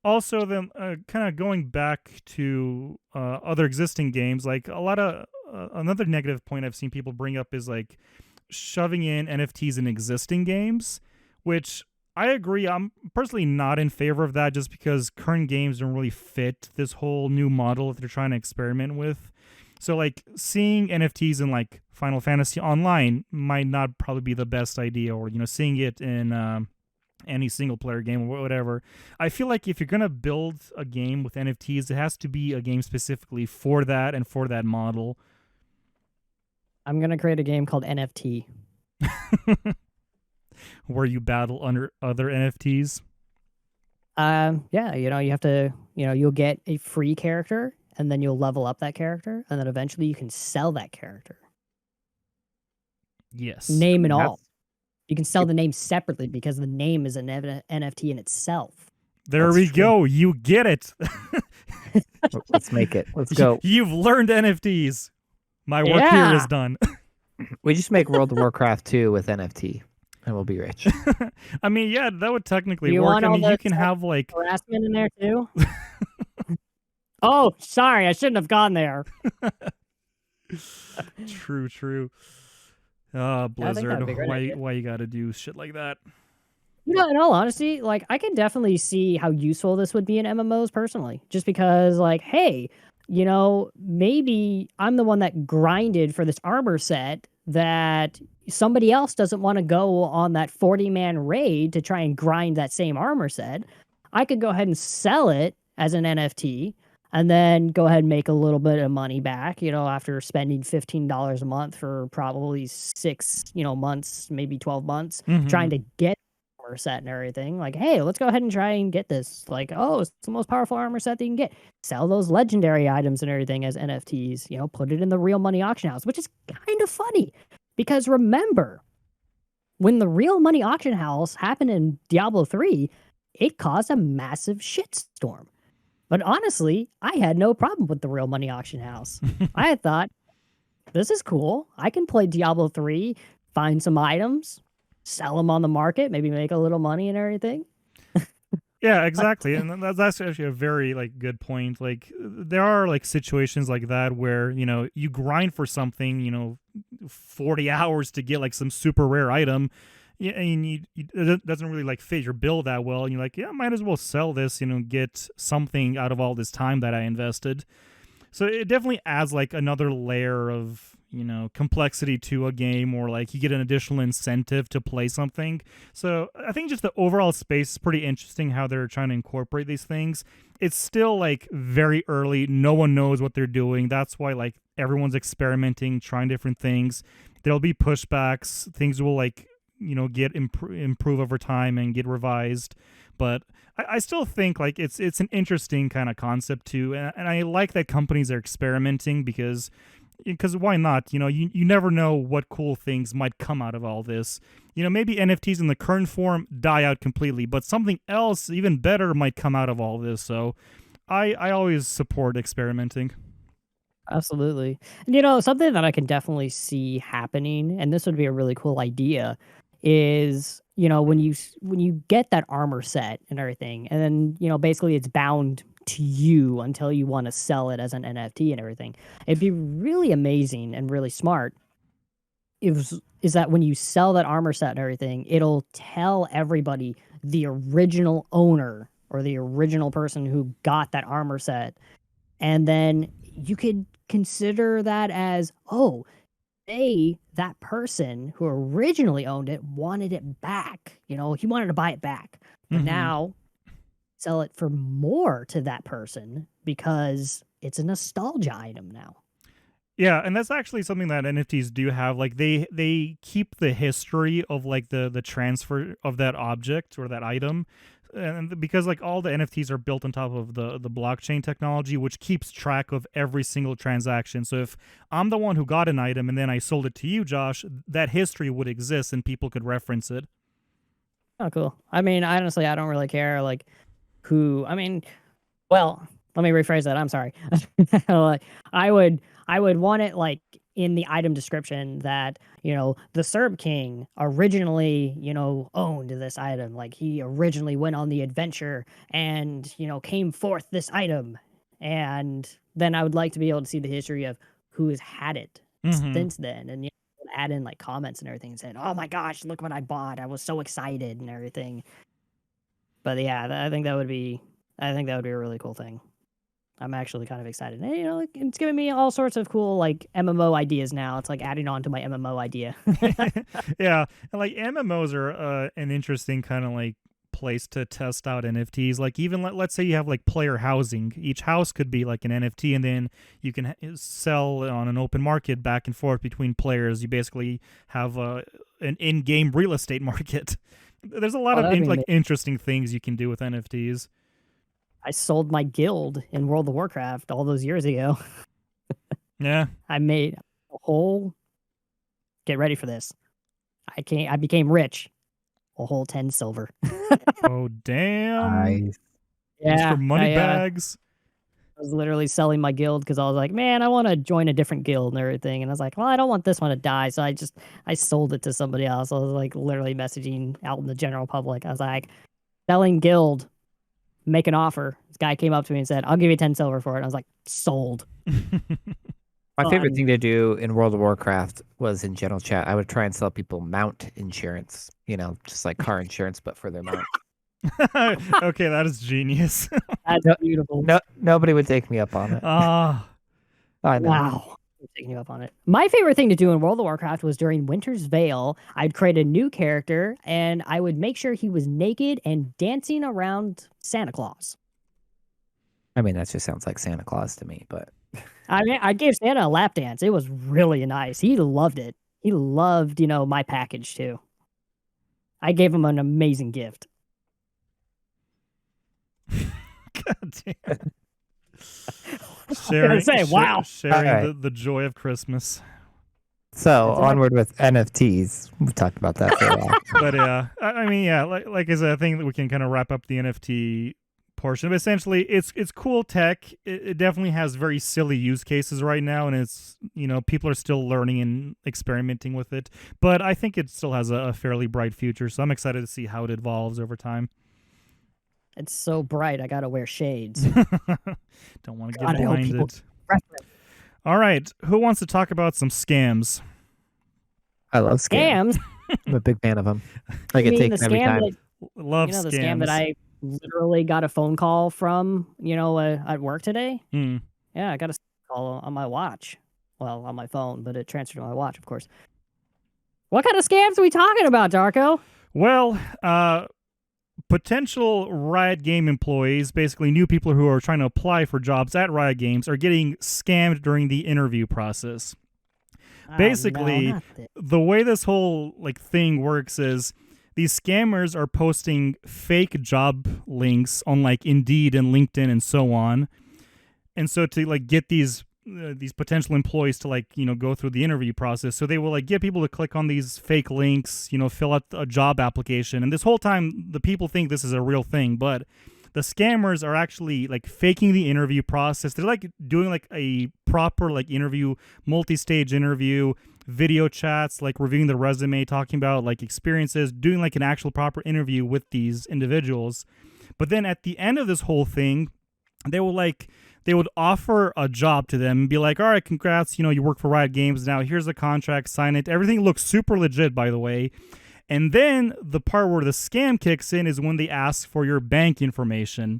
Also, then kind of going back to other existing games, like a lot of another negative point I've seen people bring up is like shoving in NFTs in existing games, which I agree. I'm personally not in favor of that, just because current games don't really fit this whole new model that they're trying to experiment with. So like seeing NFTs in like Final Fantasy Online might not probably be the best idea, or seeing it in any single player game or whatever. I feel like if you're going to build a game with NFTs, it has to be a game specifically for that and for that model. I'm gonna create a game called NFT. Where you battle under other NFTs. Yeah, you have to, you'll get a free character, and then you'll level up that character, and then eventually you can sell that character. Yes. Name and all. You can sell the name separately because the name is an NFT in itself. There we go. You get it. Let's make it. Let's go. You've learned NFTs. My work here is done. We just make World of Warcraft 2 with NFT, and we'll be rich. I mean, yeah, that would technically you work. Want I mean, all you can have like harassment in there too. Oh, sorry, I shouldn't have gone there. True. Blizzard, why you got to do shit like that? In all honesty, like I can definitely see how useful this would be in MMOs personally, just because like, hey, maybe I'm the one that grinded for this armor set that somebody else doesn't want to go on that 40-man raid to try and grind that same armor set. I could go ahead and sell it as an NFT and then go ahead and make a little bit of money back, after spending $15 a month for probably 6, months, maybe 12 months, trying to get armor set and everything. Like, hey, let's go ahead and try and get this. Like, oh, it's the most powerful armor set that you can get. Sell those legendary items and everything as NFTs. Put it in the real money auction house, which is kind of funny because remember when the real money auction house happened in Diablo 3, it caused a massive shitstorm. But honestly, I had no problem with the real money auction house. I had thought, this is cool. I can play Diablo 3, find some items, sell them on the market, maybe make a little money and everything. Yeah, exactly. And that's actually a very good point. Like there are situations like that where, you grind for something, 40 hours to get some super rare item. Yeah, and it doesn't really fit your bill that well, and you're like, yeah, I might as well sell this, get something out of all this time that I invested. So it definitely adds another layer of complexity to a game, or you get an additional incentive to play something. So I think just the overall space is pretty interesting how they're trying to incorporate these things. It's still very early. No one knows what they're doing. That's why everyone's experimenting, trying different things. There'll be pushbacks. Things will get improve over time and get revised, but I still think it's an interesting kind of concept too, and I like that companies are experimenting because why not? You never know what cool things might come out of all this. Maybe NFTs in the current form die out completely, but something else even better might come out of all this. So I always support experimenting. Absolutely. And something that I can definitely see happening, and this would be a really cool idea, is when you get that armor set and everything, and then basically it's bound to you until you want to sell it as an NFT and everything. It'd be really amazing and really smart is that when you sell that armor set and everything, it'll tell everybody the original owner or the original person who got that armor set, and then you could consider that as, oh, that person who originally owned it wanted it back. He wanted to buy it back. But now sell it for more to that person because it's a nostalgia item now. Yeah, and that's actually something that NFTs do have. They keep the history of the transfer of that object or that item. And because all the NFTs are built on top of the blockchain technology, which keeps track of every single transaction. So if I'm the one who got an item and then I sold it to you, Josh, that history would exist and people could reference it. Oh, cool. I mean, honestly, I don't really care who. I mean, well, let me rephrase that. I'm sorry. I would want it in the item description that, the Serb King originally, owned this item. He originally went on the adventure and, came forth this item. And then I would like to be able to see the history of who has had it since then. And add in comments and everything and saying, oh my gosh, look what I bought. I was so excited and everything. But yeah, I think that would be a really cool thing. I'm actually kind of excited. And, it's giving me all sorts of cool MMO ideas now. It's adding on to my MMO idea. Yeah, and MMOs are an interesting kind of place to test out NFTs. Even let's say you have player housing. Each house could be an NFT, and then you can sell on an open market back and forth between players. You basically have an in-game real estate market. There's a lot of interesting things you can do with NFTs. I sold my guild in World of Warcraft all those years ago. Yeah. I made a whole, get ready for this. I became rich. A whole 10 silver. Oh, damn. Nice. Yeah. For money bags. I was literally selling my guild because I was like, man, I want to join a different guild and everything. And I was like, well, I don't want this one to die. So I sold it to somebody else. I was literally messaging out in the general public. I was like, selling guild. Make an offer. This guy came up to me and said, I'll give you 10 silver for it. And I was like, sold. My favorite thing to do in World of Warcraft was in general chat. I would try and sell people mount insurance, just like car insurance, but for their mount. Okay, that is genius. That's beautiful. Nobody would take me up on it. I know. Wow. I'm taking you up on it. My favorite thing to do in World of Warcraft was during Winter's Veil, I'd create a new character and I would make sure he was naked and dancing around Santa Claus. I mean, that just sounds like Santa Claus to me, but I mean, I gave Santa a lap dance. It was really nice. He loved it. He loved, my package too. I gave him an amazing gift. God damn. Sharing sharing the joy of Christmas. So onward with NFTs. We've talked about that for a while. But yeah, I mean, yeah, like I said, I think that we can kind of wrap up the NFT portion. But essentially, it's cool tech. It definitely has very silly use cases right now, and it's people are still learning and experimenting with it. But I think it still has a fairly bright future. So I'm excited to see how it evolves over time. It's so bright, I gotta wear shades. Don't want to get blinded. Reference. All right, who wants to talk about some scams? I love scams. I'm a big fan of them. I get taken every time. Love the scams. scam that I literally got a phone call from, at work today. Mm. Yeah, I got a call on my watch. Well, on my phone, but it transferred to my watch, of course. What kind of scams are we talking about, Darko? Well, potential Riot Game employees, basically new people who are trying to apply for jobs at Riot Games, are getting scammed during the interview process. Basically, the way this whole thing works is these scammers are posting fake job links on Indeed and LinkedIn and so on. And so to get these potential employees to go through the interview process, so they will get people to click on these fake links, fill out a job application, and this whole time the people think this is a real thing, but the scammers are actually faking the interview process. They're doing a proper interview, multi-stage interview, video chats, reviewing the resume, talking about experiences, doing an actual proper interview with these individuals. But then at the end of this whole thing, they would offer a job to them and be like, all right, congrats, you work for Riot Games now, here's the contract, sign it. Everything looks super legit, by the way. And then the part where the scam kicks in is when they ask for your bank information,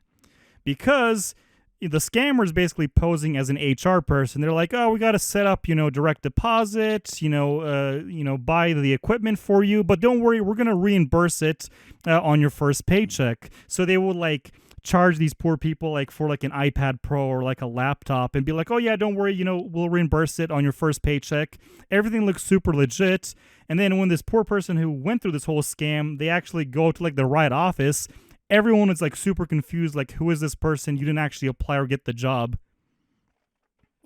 because the scammer is basically posing as an HR person. They're like, oh, we got to set up, direct deposit, buy the equipment for you, but don't worry, we're going to reimburse it on your first paycheck. So they will charge these poor people for an iPad Pro or a laptop and be like, oh yeah, don't worry, we'll reimburse it on your first paycheck. Everything looks super legit. And then when this poor person who went through this whole scam, they actually go to the Riot office, everyone is super confused, who is this person? You didn't actually apply or get the job.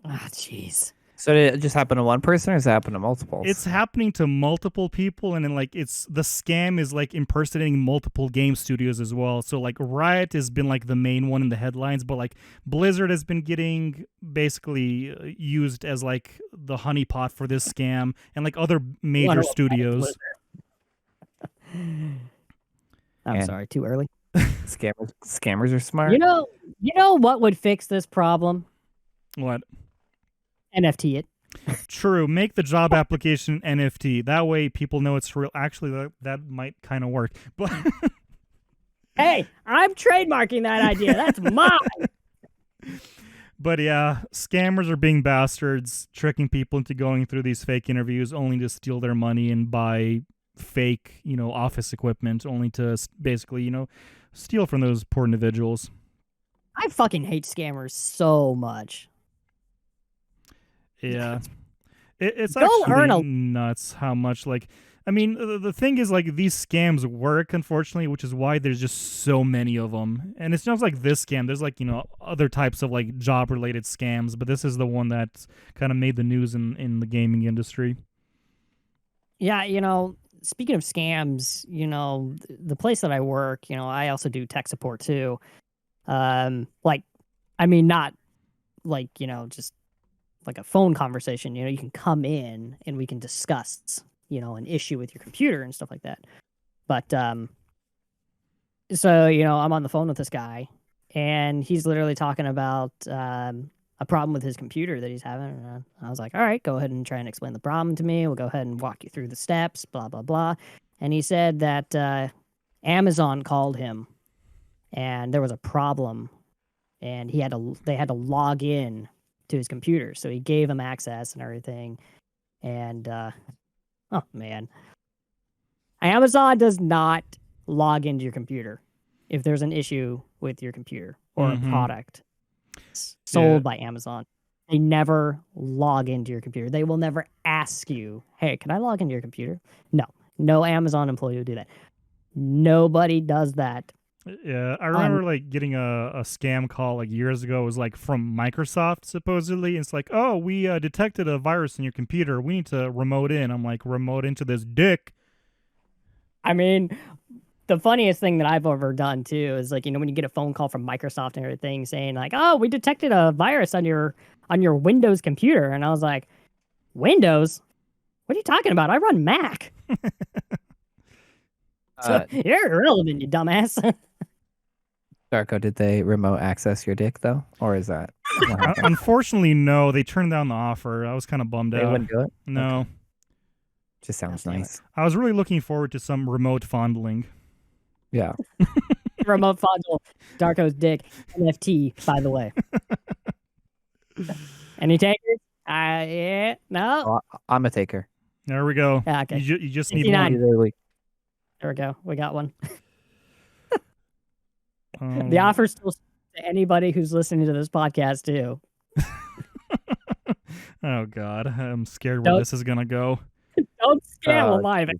Ah, jeez. So did it just happen to one person, or does it happen to multiple? It's happening to multiple people, and then it's the scam is impersonating multiple game studios as well. So Riot has been the main one in the headlines, but Blizzard has been getting basically used as the honeypot for this scam, and other major studios. I'm sorry, too early. Scammers are smart. You know what would fix this problem? What? NFT it. True. Make the job application NFT. That way people know it's real. Actually, that might kind of work. But hey, I'm trademarking that idea. That's mine. But yeah, scammers are being bastards, tricking people into going through these fake interviews only to steal their money and buy fake, office equipment, only to basically, steal from those poor individuals. I fucking hate scammers so much. Yeah, it's actually nuts how much the thing is these scams work, unfortunately, which is why there's just so many of them. And it's not this scam. There's other types of job related scams, but this is the one that's kind of made the news in the gaming industry. Yeah, speaking of scams, the place that I work, I also do tech support too. Not just a phone conversation. You can come in and we can discuss, an issue with your computer and stuff like that. But so I'm on the phone with this guy, and he's literally talking about a problem with his computer that he's having. And I was like, all right, go ahead and try and explain the problem to me. We'll go ahead and walk you through the steps, blah, blah, blah. And he said that Amazon called him and there was a problem, and they had to log in to his computer. So he gave him access and everything. And oh man, Amazon does not log into your computer if there's an issue with your computer or a product sold by Amazon. They never log into your computer. They will never ask you, hey, can I log into your computer? No Amazon employee will do that. Nobody does that. Yeah, I remember like getting a scam call like years ago. It was like from Microsoft supposedly. It's like, oh, we detected a virus in your computer. We need to remote in. I'm like, remote into this dick. I mean, the funniest thing that I've ever done too is like, when you get a phone call from Microsoft and everything saying like, "Oh, we detected a virus on your Windows computer," and I was like, "Windows? What are you talking about? I run Mac." So you're irrelevant, you dumbass. Darko, did they remote access your dick though, or is that? Unfortunately, no. They turned down the offer. I was kind of bummed They out. wouldn't do it. No, Okay. Just sounds Damn it. nice. I was really looking forward to some remote fondling. Yeah. Remote fondle Darko's dick NFT, by the way. Any takers? Yeah, no. Well, I'm a taker. There we go. Yeah, okay. You just need 69. one. Either way. There we go. We got one. Um, The offer still to anybody who's listening to this podcast too. Oh God, I'm scared where Don't- this is gonna go. Don't scam them Uh, either.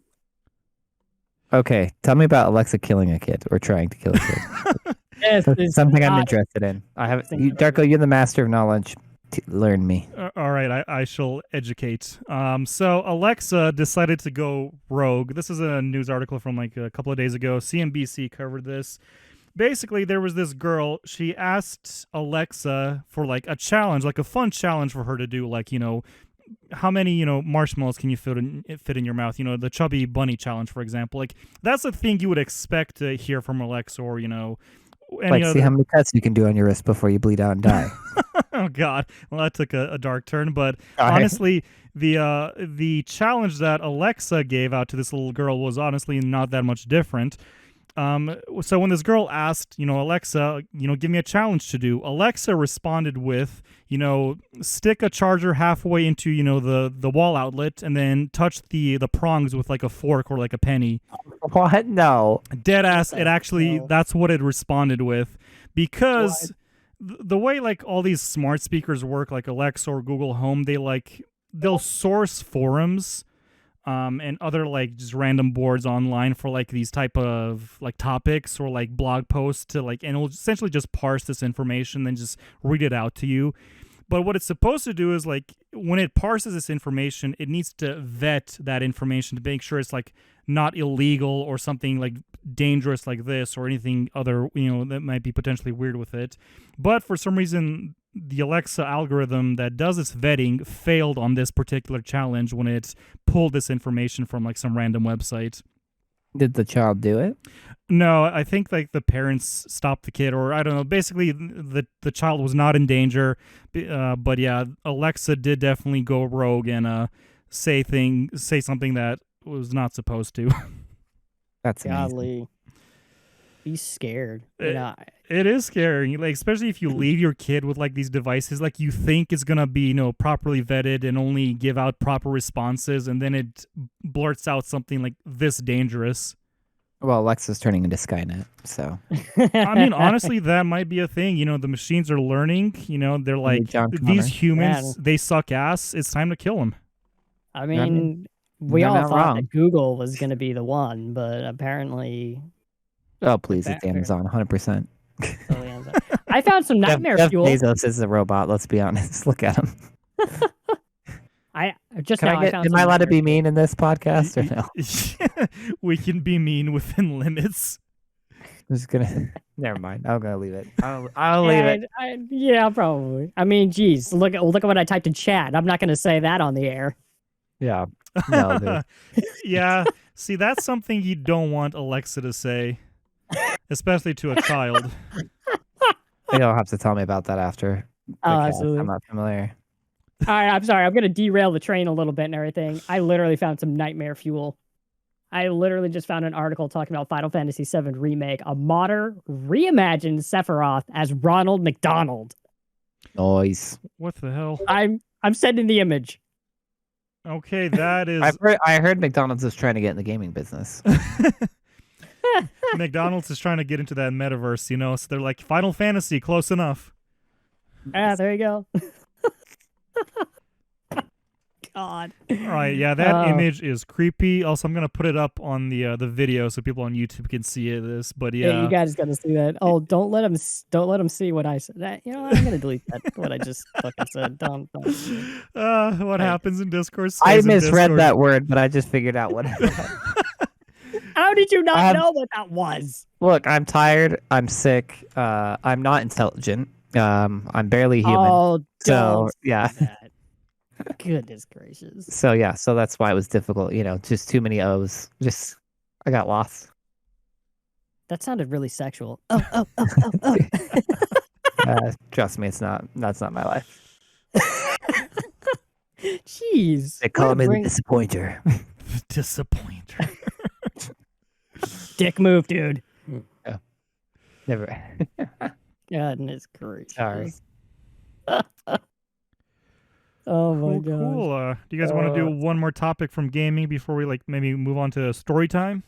Okay, tell me about Alexa killing a kid or trying to kill a kid. This That's is something I'm not- interested in. I haven't. Think You, I've ever- Darko, you're the master of knowledge. Learn me. All right, I shall educate. So Alexa decided to go rogue. This is a news article from like a couple of days ago. CNBC covered this. Basically, there was this girl. She asked Alexa for like a challenge, like a fun challenge for her to do. Like, how many marshmallows can you fit in your mouth? The chubby bunny challenge, for example. Like that's a thing you would expect to hear from Alexa, or any Like, other. see how many cuts you can do on your wrist before you bleed out and die. Oh God! Well, that took a dark turn. But Sorry. honestly, the challenge that Alexa gave out to this little girl was honestly not that much different. So when this girl asked, Alexa, give me a challenge to do, Alexa responded with, stick a charger halfway into, the wall outlet and then touch the prongs with like a fork or like a penny. What? No. Dead ass. the It actually, hell? that's what it responded with, because the way like all these smart speakers work, like Alexa or Google Home, they'll source forums and other like just random boards online for like these type of like topics or like blog posts to like, and it'll essentially just parse this information and just read it out to you. But what it's supposed to do is like when it parses this information, it needs to vet that information to make sure it's like not illegal or something like dangerous like this or anything other, that might be potentially weird with it. But for some reason, the Alexa algorithm that does its vetting failed on this particular challenge when it pulled this information from like some random website. Did the child do it? No, I think like the parents stopped the kid, or I don't know. Basically, the child was not in danger, but yeah, Alexa did definitely go rogue and say something that was not supposed to. That's amazing. Godly. Be scared. It is scary, like especially if you leave your kid with like these devices, like you think is gonna be properly vetted and only give out proper responses, and then it blurts out something like this dangerous. Well, Alexa's turning into Skynet, so. I mean, honestly, that might be a thing. The machines are learning. They're like, John these Connor. humans, they suck ass. It's time to kill them. I mean, we they're all not thought wrong. that Google was going to be the one, but apparently, Oh, please, it's Fair. Amazon, 100%. I found some nightmare Jeff fuel. Bezos is a robot, let's be honest. Look at him. I just Can now I get, found am some I allowed to nightmare be mean in this podcast or no? We can be mean within limits. I'm just gonna. Never mind. I'm gonna leave it. I'll leave it. Yeah, probably. I mean, geez, look at what I typed in chat. I'm not going to say that on the air. Yeah. No, dude. Yeah. See, that's something you don't want Alexa to say, especially to a child. You'll have to tell me about that after. Oh, Okay, absolutely. I'm not familiar. All right, I'm sorry. I'm going to derail the train a little bit and everything. I literally found some nightmare fuel. I literally just found an article talking about Final Fantasy VII Remake, a modder reimagined Sephiroth as Ronald McDonald. Noise. What the hell? I'm sending the image. Okay, that is I heard McDonald's is trying to get in the gaming business. McDonald's is trying to get into that metaverse, so they're like Final Fantasy, close enough. Ah, there you go. God. Right, yeah, that image is creepy. Also, I'm gonna put it up on the video so people on YouTube can see this. But Yeah, you yeah, guys gotta see that. Oh, don't let him see what I said. You know what? I'm gonna delete that. What I just fucking said. Don't. what Hey. happens in Discord I stays in misread Discord. that word, but I just figured out what. How did you not I'm- know what that was? Look, I'm tired. I'm sick. I'm not intelligent. I'm barely human. Oh, So don't say yeah. that. Goodness gracious. So yeah. So that's why it was difficult. Just too many O's. I got lost. That sounded really sexual. Oh. Trust me, that's not my life. Jeez. They call Way to me the bring- disappointer. Disappointer. Dick move, dude. Never. Goodness gracious. Sorry. Oh my Cool, god. cool. Do you guys want to do one more topic from gaming before we maybe move on to story time?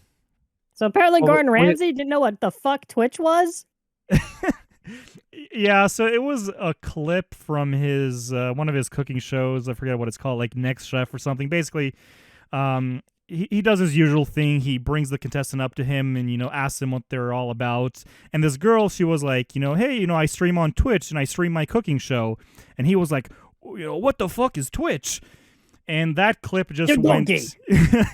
So apparently Well, Gordon Ramsay didn't know what the fuck Twitch was? Yeah, so it was a clip from his one of his cooking shows. I forget what it's called, like Next Chef or something. Basically, he does his usual thing. He brings the contestant up to him and asks him what they're all about. And this girl, she was like, hey, I stream on Twitch and I stream my cooking show. And he was like, what the fuck is Twitch? And that clip just You went. donkey.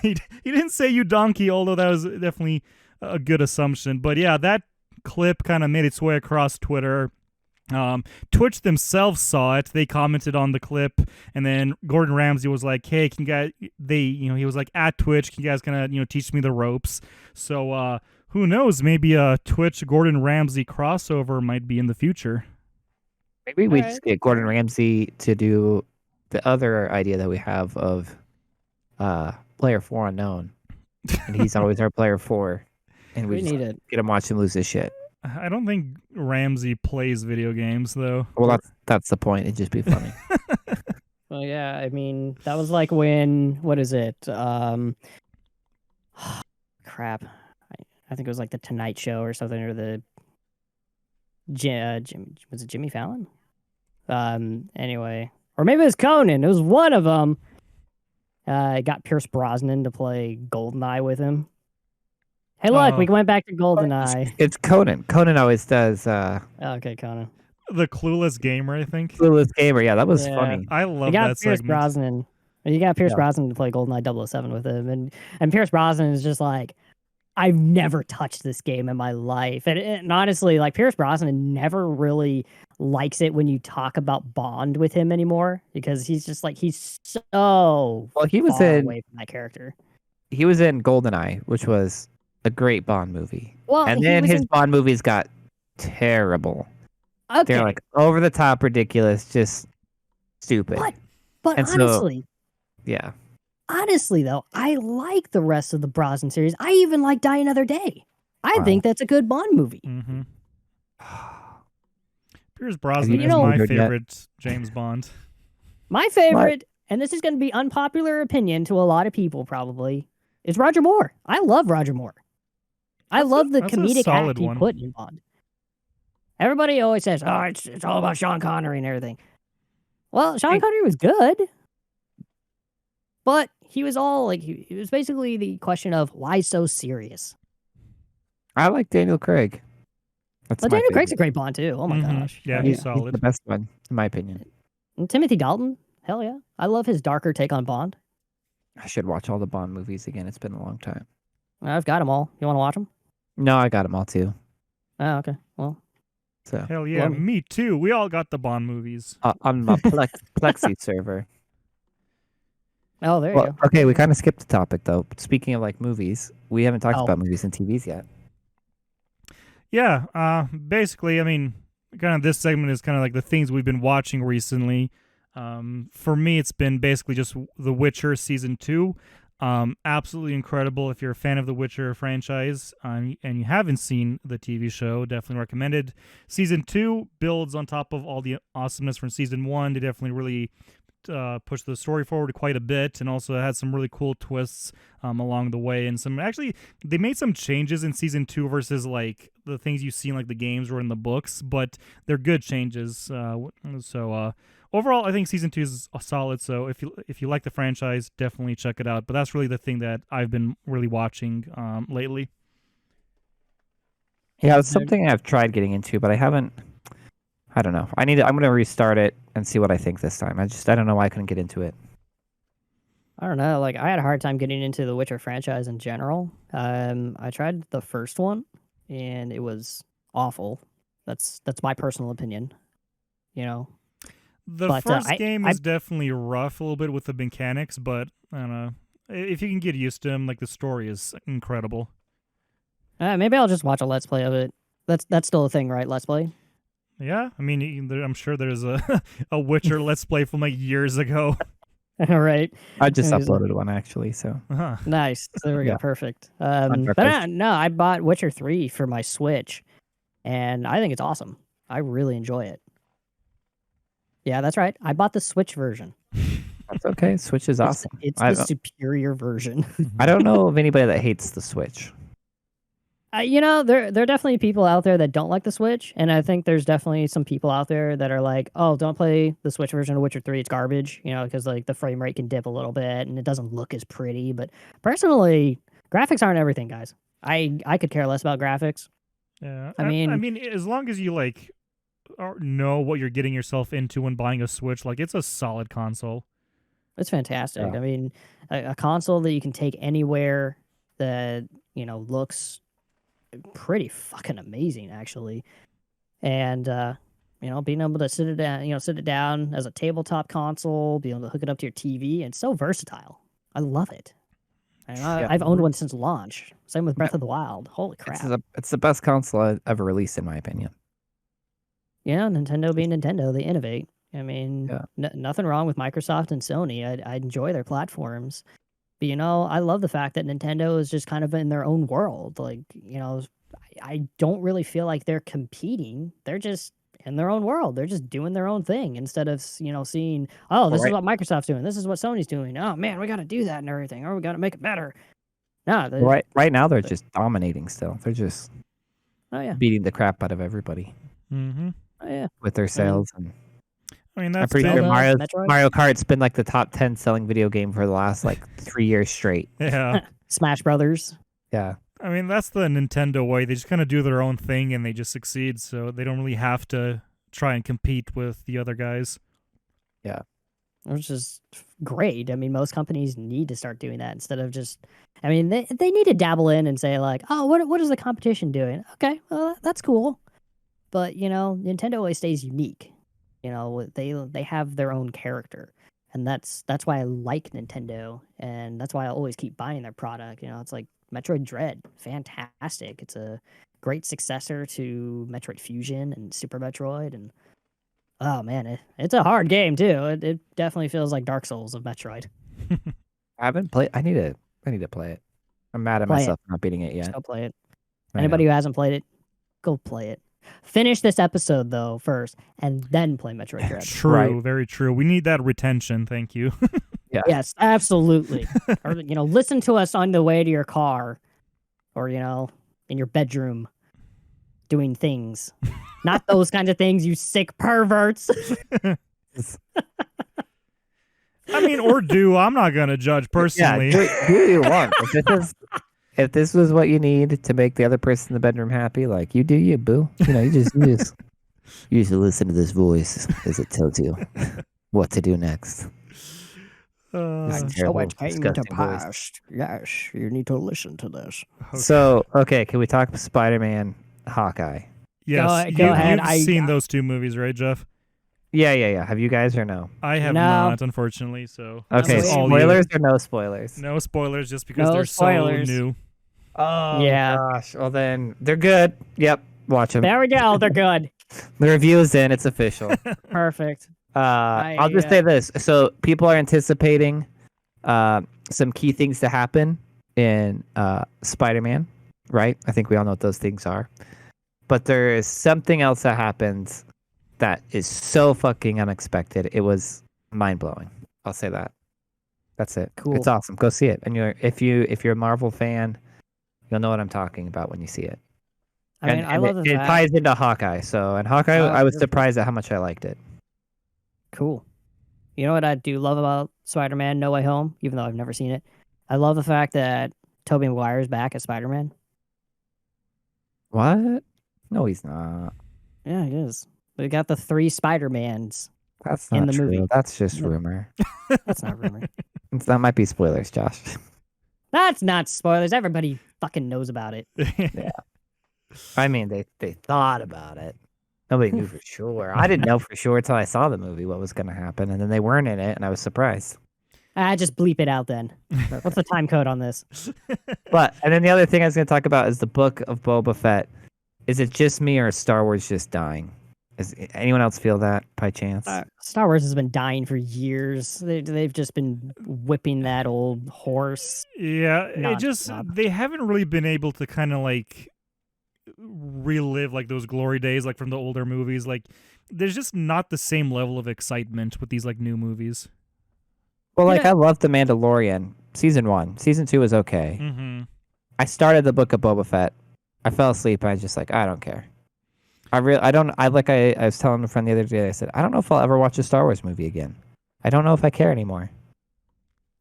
he didn't say you donkey, although that was definitely a good assumption. But yeah, that clip kind of made its way across Twitter. Twitch themselves saw it. They commented on the clip, and then Gordon Ramsay was like, "Hey, can you guys?" He was like, "At Twitch, can you guys kind of teach me the ropes?" So who knows? Maybe a Twitch Gordon Ramsay crossover might be in the future. Maybe we Alright. just get Gordon Ramsay to do the other idea that we have of player 4 unknown, and he's always our player 4, and we We just need it. get him watch him lose his shit. I don't think Ramsay plays video games though. Well, that's the point. It'd just be funny. Well, yeah, I mean, that was like when, what is it? Crap. I think it was like the Tonight Show or something, or the was it Jimmy Fallon? Anyway, or maybe it was Conan. It was one of them. Got Pierce Brosnan to play Goldeneye with him. Hey, look, we went back to Goldeneye. It's Conan. Conan always does Okay, Conan. The Clueless Gamer, I think. Clueless Gamer. Yeah, that was Yeah. funny. I You love got that Pierce segment. Brosnan. You got Pierce Yeah. Brosnan to play GoldenEye 007 with him, and Pierce Brosnan is just like, I've never touched this game in my life, and honestly, like Pierce Brosnan never really likes it when you talk about Bond with him anymore because he's just like he's so Well, he was far in away from that character. GoldenEye, which was a great Bond movie, Well, and he then was his in- Bond movies got terrible. Okay, They're like over the top, ridiculous, just stupid. but and so- honestly, Yeah. honestly though, I like the rest of the Brosnan series. I even like Die Another Day. I Wow. think that's a good Bond movie. Mm-hmm. Pierce Brosnan you is my heard yet? favorite James Bond. My favorite, and this is going to be unpopular opinion to a lot of people probably, is Roger Moore. I love Roger Moore. I love the that's a comedic solid act he one. put in Bond. Everybody always says, "Oh, it's all about Sean Connery and everything." Well, Sean Connery was good, but he was all like, it was basically the question of why so serious. I like Daniel Craig. That's Well, my Daniel Craig's a favorite. great Bond too. Oh my Mhm. gosh. Yeah, I he's mean, solid. the best one, in my opinion. and Timothy Dalton. Hell yeah, I love his darker take on Bond. I should watch all the Bond movies again. It's been a long time. I've got them all. You want to watch them? No, I got them all too. Oh, okay. Well, So Hell yeah, Love it. me too. We all got the Bond movies. on my Plexi server. oh, there you Well, go. okay, we kind of skipped the topic though. Speaking of like movies, we haven't talked Oh. about movies and TVs yet. Yeah, basically, I mean, kind of this segment is kind of like the things we've been watching recently. For me, it's been basically just The Witcher Season 2. Absolutely incredible. If you're a fan of the Witcher franchise and you haven't seen the TV show, definitely recommended. Season 2 builds on top of all the awesomeness from Season 1. They definitely really pushed the story forward quite a bit, and also had some really cool twists along the way, and they made some changes in Season 2 versus like the things you see in like the games or in the books, but they're good changes. So overall, I think season 2 is solid. So if you like the franchise, definitely check it out. But that's really the thing that I've been really watching lately. Yeah, it's something I've tried getting into, but I haven't. I don't know. I'm gonna restart it and see what I think this time. I don't know why I couldn't get into it. I don't know. Like, I had a hard time getting into the Witcher franchise in general. I tried the first one, and it was awful. That's my personal opinion. You know, The But, first I- game I- is definitely rough a little bit with the mechanics, but I don't know. If you can get used to them, like the story is incredible. maybe I'll just watch a Let's Play of it. That's still a thing, right? Let's Play. Yeah, I mean, I'm sure there's a a Witcher Let's Play from like years ago. All right. I just There's a- uploaded one actually, so Uh-huh. Nice. There we go. Yeah. Perfect. On But purpose. no, I bought Witcher 3 for my Switch, and I think it's awesome. I really enjoy it. Yeah, that's right. I bought the Switch version. that's okay. Switch is awesome. It's I the superior version. I don't know of anybody that hates the Switch. There are definitely people out there that don't like the Switch, and I think there's definitely some people out there that are like, "Oh, don't play the Switch version of Witcher 3. It's garbage." Because like the frame rate can dip a little bit and it doesn't look as pretty. But personally, graphics aren't everything, guys. I could care less about graphics. Yeah, I I mean- mean, as long as you like know what you're getting yourself into when buying a Switch, like it's a solid console. It's fantastic. Yeah. I mean, a console that you can take anywhere that looks pretty fucking amazing, actually. And being able to sit it down as a tabletop console, be able to hook it up to your TV, it's so versatile. I love it. And I've owned one since launch. Same with Breath of the Wild. Holy crap! It's the best console ever released, in my opinion. Yeah, Nintendo being Nintendo, they innovate. I mean, Yeah. nothing wrong with Microsoft and Sony. I enjoy their platforms. But, I love the fact that Nintendo is just kind of in their own world. Like, I don't really feel like they're competing. They're just in their own world. They're just doing their own thing instead of, seeing, oh, this is what Microsoft's doing. This is what Sony's doing. Oh, man, we got to do that and everything. Or we got to make it better. No, Right now, they're just dominating still. They're just Oh, yeah. beating the crap out of everybody Mm-hmm. Oh, yeah. with their sales. And I mean, I'm that's pretty been, sure Zelda, Metroid? Mario Kart's been like the top 10 selling video game for the last like 3 years straight. yeah. Smash Brothers. Yeah. I mean, that's the Nintendo way. They just kind of do their own thing and they just succeed, so they don't really have to try and compete with the other guys. Which is great. I mean, most companies need to start doing that instead of just. I mean, they need to dabble in and say like, oh, what is the competition doing? Okay, well that's cool, but Nintendo always stays unique. They have their own character, and that's why I like Nintendo, and that's why I always keep buying their product. It's like Metroid Dread, fantastic. It's a great successor to Metroid Fusion and Super Metroid, and oh man, it's a hard game too. It definitely feels like Dark Souls of Metroid. I haven't played. I need to play it. I'm mad at Play myself for not beating it yet. Just go play it. I know. Anybody who hasn't played it, go play it. Finish this episode though first, and then play Metroid Dread. True, Right. very true. We need that retention. Thank you. Yeah. Yes, absolutely. Or listen to us on the way to your car, or in your bedroom, doing things. Not those kinds of things, you sick perverts. I mean, or do. I'm not going to judge personally. Yeah, do what you want. If this was what you need to make the other person in the bedroom happy, like you do you, boo. You just listen to this voice as it tells you what to do next. It's terrible, disgusting voice. Yes, you need to listen to this. So, okay, can we talk Spider-Man, Hawkeye? Yes, Go ahead. You've seen those two movies, right, Jeff? Yeah. Have you guys or no? I have No. not, unfortunately. So Okay, this is all you. spoilers or no spoilers? No spoilers, just because No they're spoilers. so new. Oh, Yeah. gosh. Well, then, they're good. Yep, watch them. There we go. They're good. The review is in. It's official. Perfect. I'll just say this. So people are anticipating some key things to happen in Spider-Man, right? I think we all know what those things are. But there is something else that happens that is so fucking unexpected. It was mind-blowing. I'll say that. That's it. Cool. It's awesome. Go see it. And if you're a Marvel fan, you'll know what I'm talking about when you see it. I mean, I love the it fact. ties into Hawkeye. So, and Hawkeye, Oh, I was perfect. surprised at how much I liked it. Cool. You know what I do love about Spider-Man No Way Home, even though I've never seen it? I love the fact that Tobey Maguire is back as Spider-Man. What? No, he's not. Yeah, he is. We got the 3 Spider-Mans That's in not the true. movie. That's just Yep. rumor. That's not rumor. That might be spoilers, Josh. That's not spoilers. Everybody fucking knows about it. Yeah. I mean, they thought about it. Nobody knew for sure. I didn't know for sure until I saw the movie what was going to happen, and then they weren't in it, and I was surprised. Just bleep it out then. What's the time code on this? And then the other thing I was going to talk about is the book of Boba Fett. Is it just me or is Star Wars just dying? Does anyone else feel that by chance? Star Wars has been dying for years. They've just been whipping that old horse. Yeah, it just nonstop. they haven't really been able to kind of like relive like those glory days like from the older movies. Like there's just not the same level of excitement with these like new movies. Well, You like know- I love The Mandalorian. Season 1. Season 2 is okay. Mm-hmm. I started the book of Boba Fett. I fell asleep. I was just like, I don't care. I was telling a friend the other day, I said, I don't know if I'll ever watch a Star Wars movie again. I don't know if I care anymore.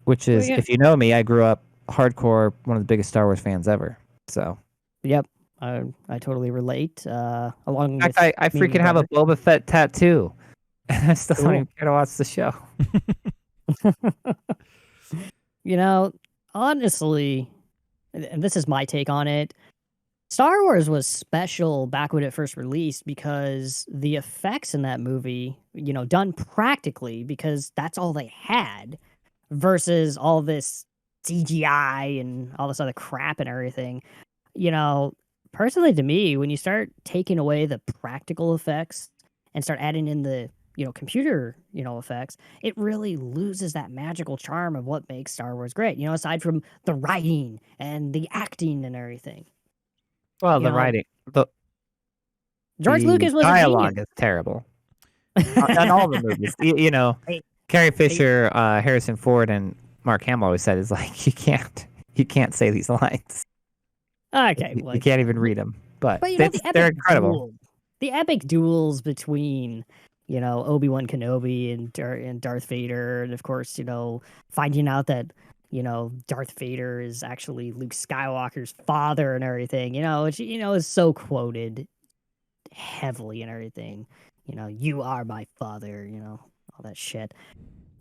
Which is, Well, yeah. if you know me, I grew up hardcore, one of the biggest Star Wars fans ever. So, Yep. I totally relate. Along in with fact, I me and freaking have a brother. Boba Fett tattoo. And I still Cool. don't even care to watch the show. You know, honestly, and this is my take on it. Star Wars was special back when it first released because the effects in that movie, done practically because that's all they had versus all this CGI and all this other crap and everything. Personally to me, when you start taking away the practical effects and start adding in the, computer, effects, it really loses that magical charm of what makes Star Wars great, aside from the writing and the acting and everything. Well, You the know, writing, George the Lucas was a dialogue genius. is terrible. On all the movies. Hey, Carrie Fisher, Harrison Ford, and Mark Hamill always said is like you can't say these lines. okay, You like, can't even read them. But but they're incredible. The epic duels between Obi-Wan Kenobi and Darth Vader, and of course finding out that Darth Vader is actually Luke Skywalker's father and everything. Which is so quoted heavily and everything. You are my father. All that shit.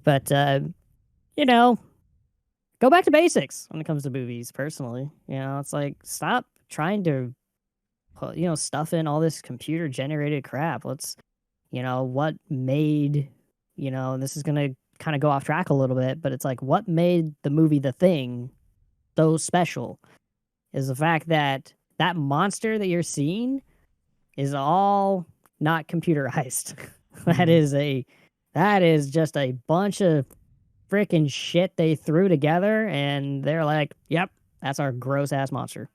But go back to basics when it comes to movies. Personally, it's like stop trying to put stuff in all this computer generated crap. Let's what made and this is gonna kind of go off track a little bit, but it's like what made the movie The Thing so special is the fact that that monster that you're seeing is all not computerized. That is just a bunch of freaking shit they threw together, and they're like, "Yep, that's our gross ass monster."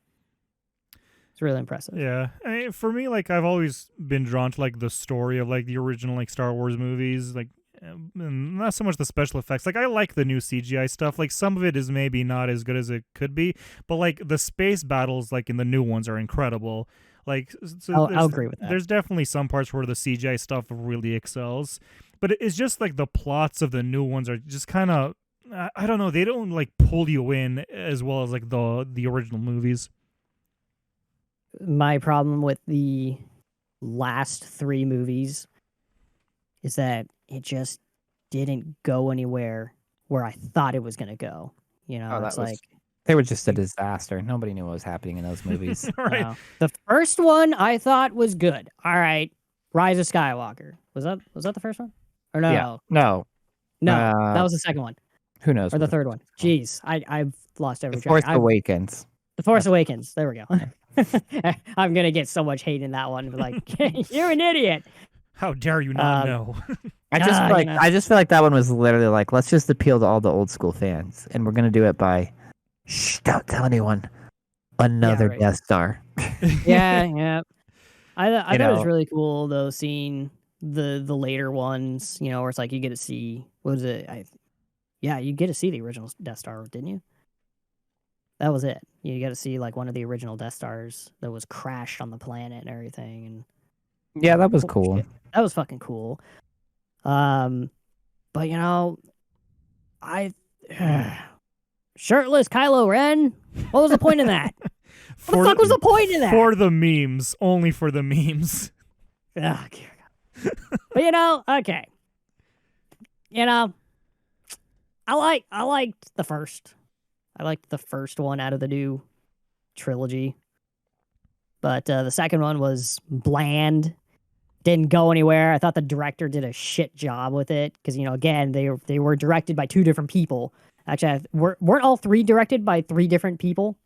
It's really impressive. Yeah, I mean, for me, like I've always been drawn to like the story of like the original like Star Wars movies, like and not so much the special effects. Like I like the new CGI stuff. Like some of it is maybe not as good as it could be, but like the space battles like in the new ones are incredible. Like so I'll agree with that. there's definitely some parts where the CGI stuff really excels, but it's just like the plots of the new ones are just kind of I don't know, they don't like pull you in as well as like the original movies. My problem with the last 3 movies is that it just didn't go anywhere where I thought it was going to go. It's like They were just a disaster. Nobody knew what was happening in those movies. Right. the first one I thought was good. All right, Rise of Skywalker. Was that the first one? Or no? Yeah. No. No, that was the second one Who knows? or the what third one. Jeez, I've lost every The track. Force Awakens. The Force Awakens. There we go. I'm gonna get so much hate in that one. Like, you're an idiot. How dare you not know? I just feel like that one was literally like, let's just appeal to all the old school fans, and we're gonna do it by, shh, don't tell anyone. Another right. Death Star. Yeah. I thought it was know. really cool though, seeing the later ones. Where it's like you get to see what was it? You get to see the original Death Star, didn't you? That was it. You got to see like one of the original Death Stars that was crashed on the planet and everything. And Yeah, that was holy cool. shit, that was fucking cool. But I shirtless Kylo Ren. What was the point of that? What the fuck was the point of that? For the memes, only for the memes. Oh, but okay. I liked the first. I liked the first one out of the new trilogy. But the second one was bland. Didn't go anywhere. I thought the director did a shit job with it because again they were directed by two different people. Actually, weren't all three directed by three different people?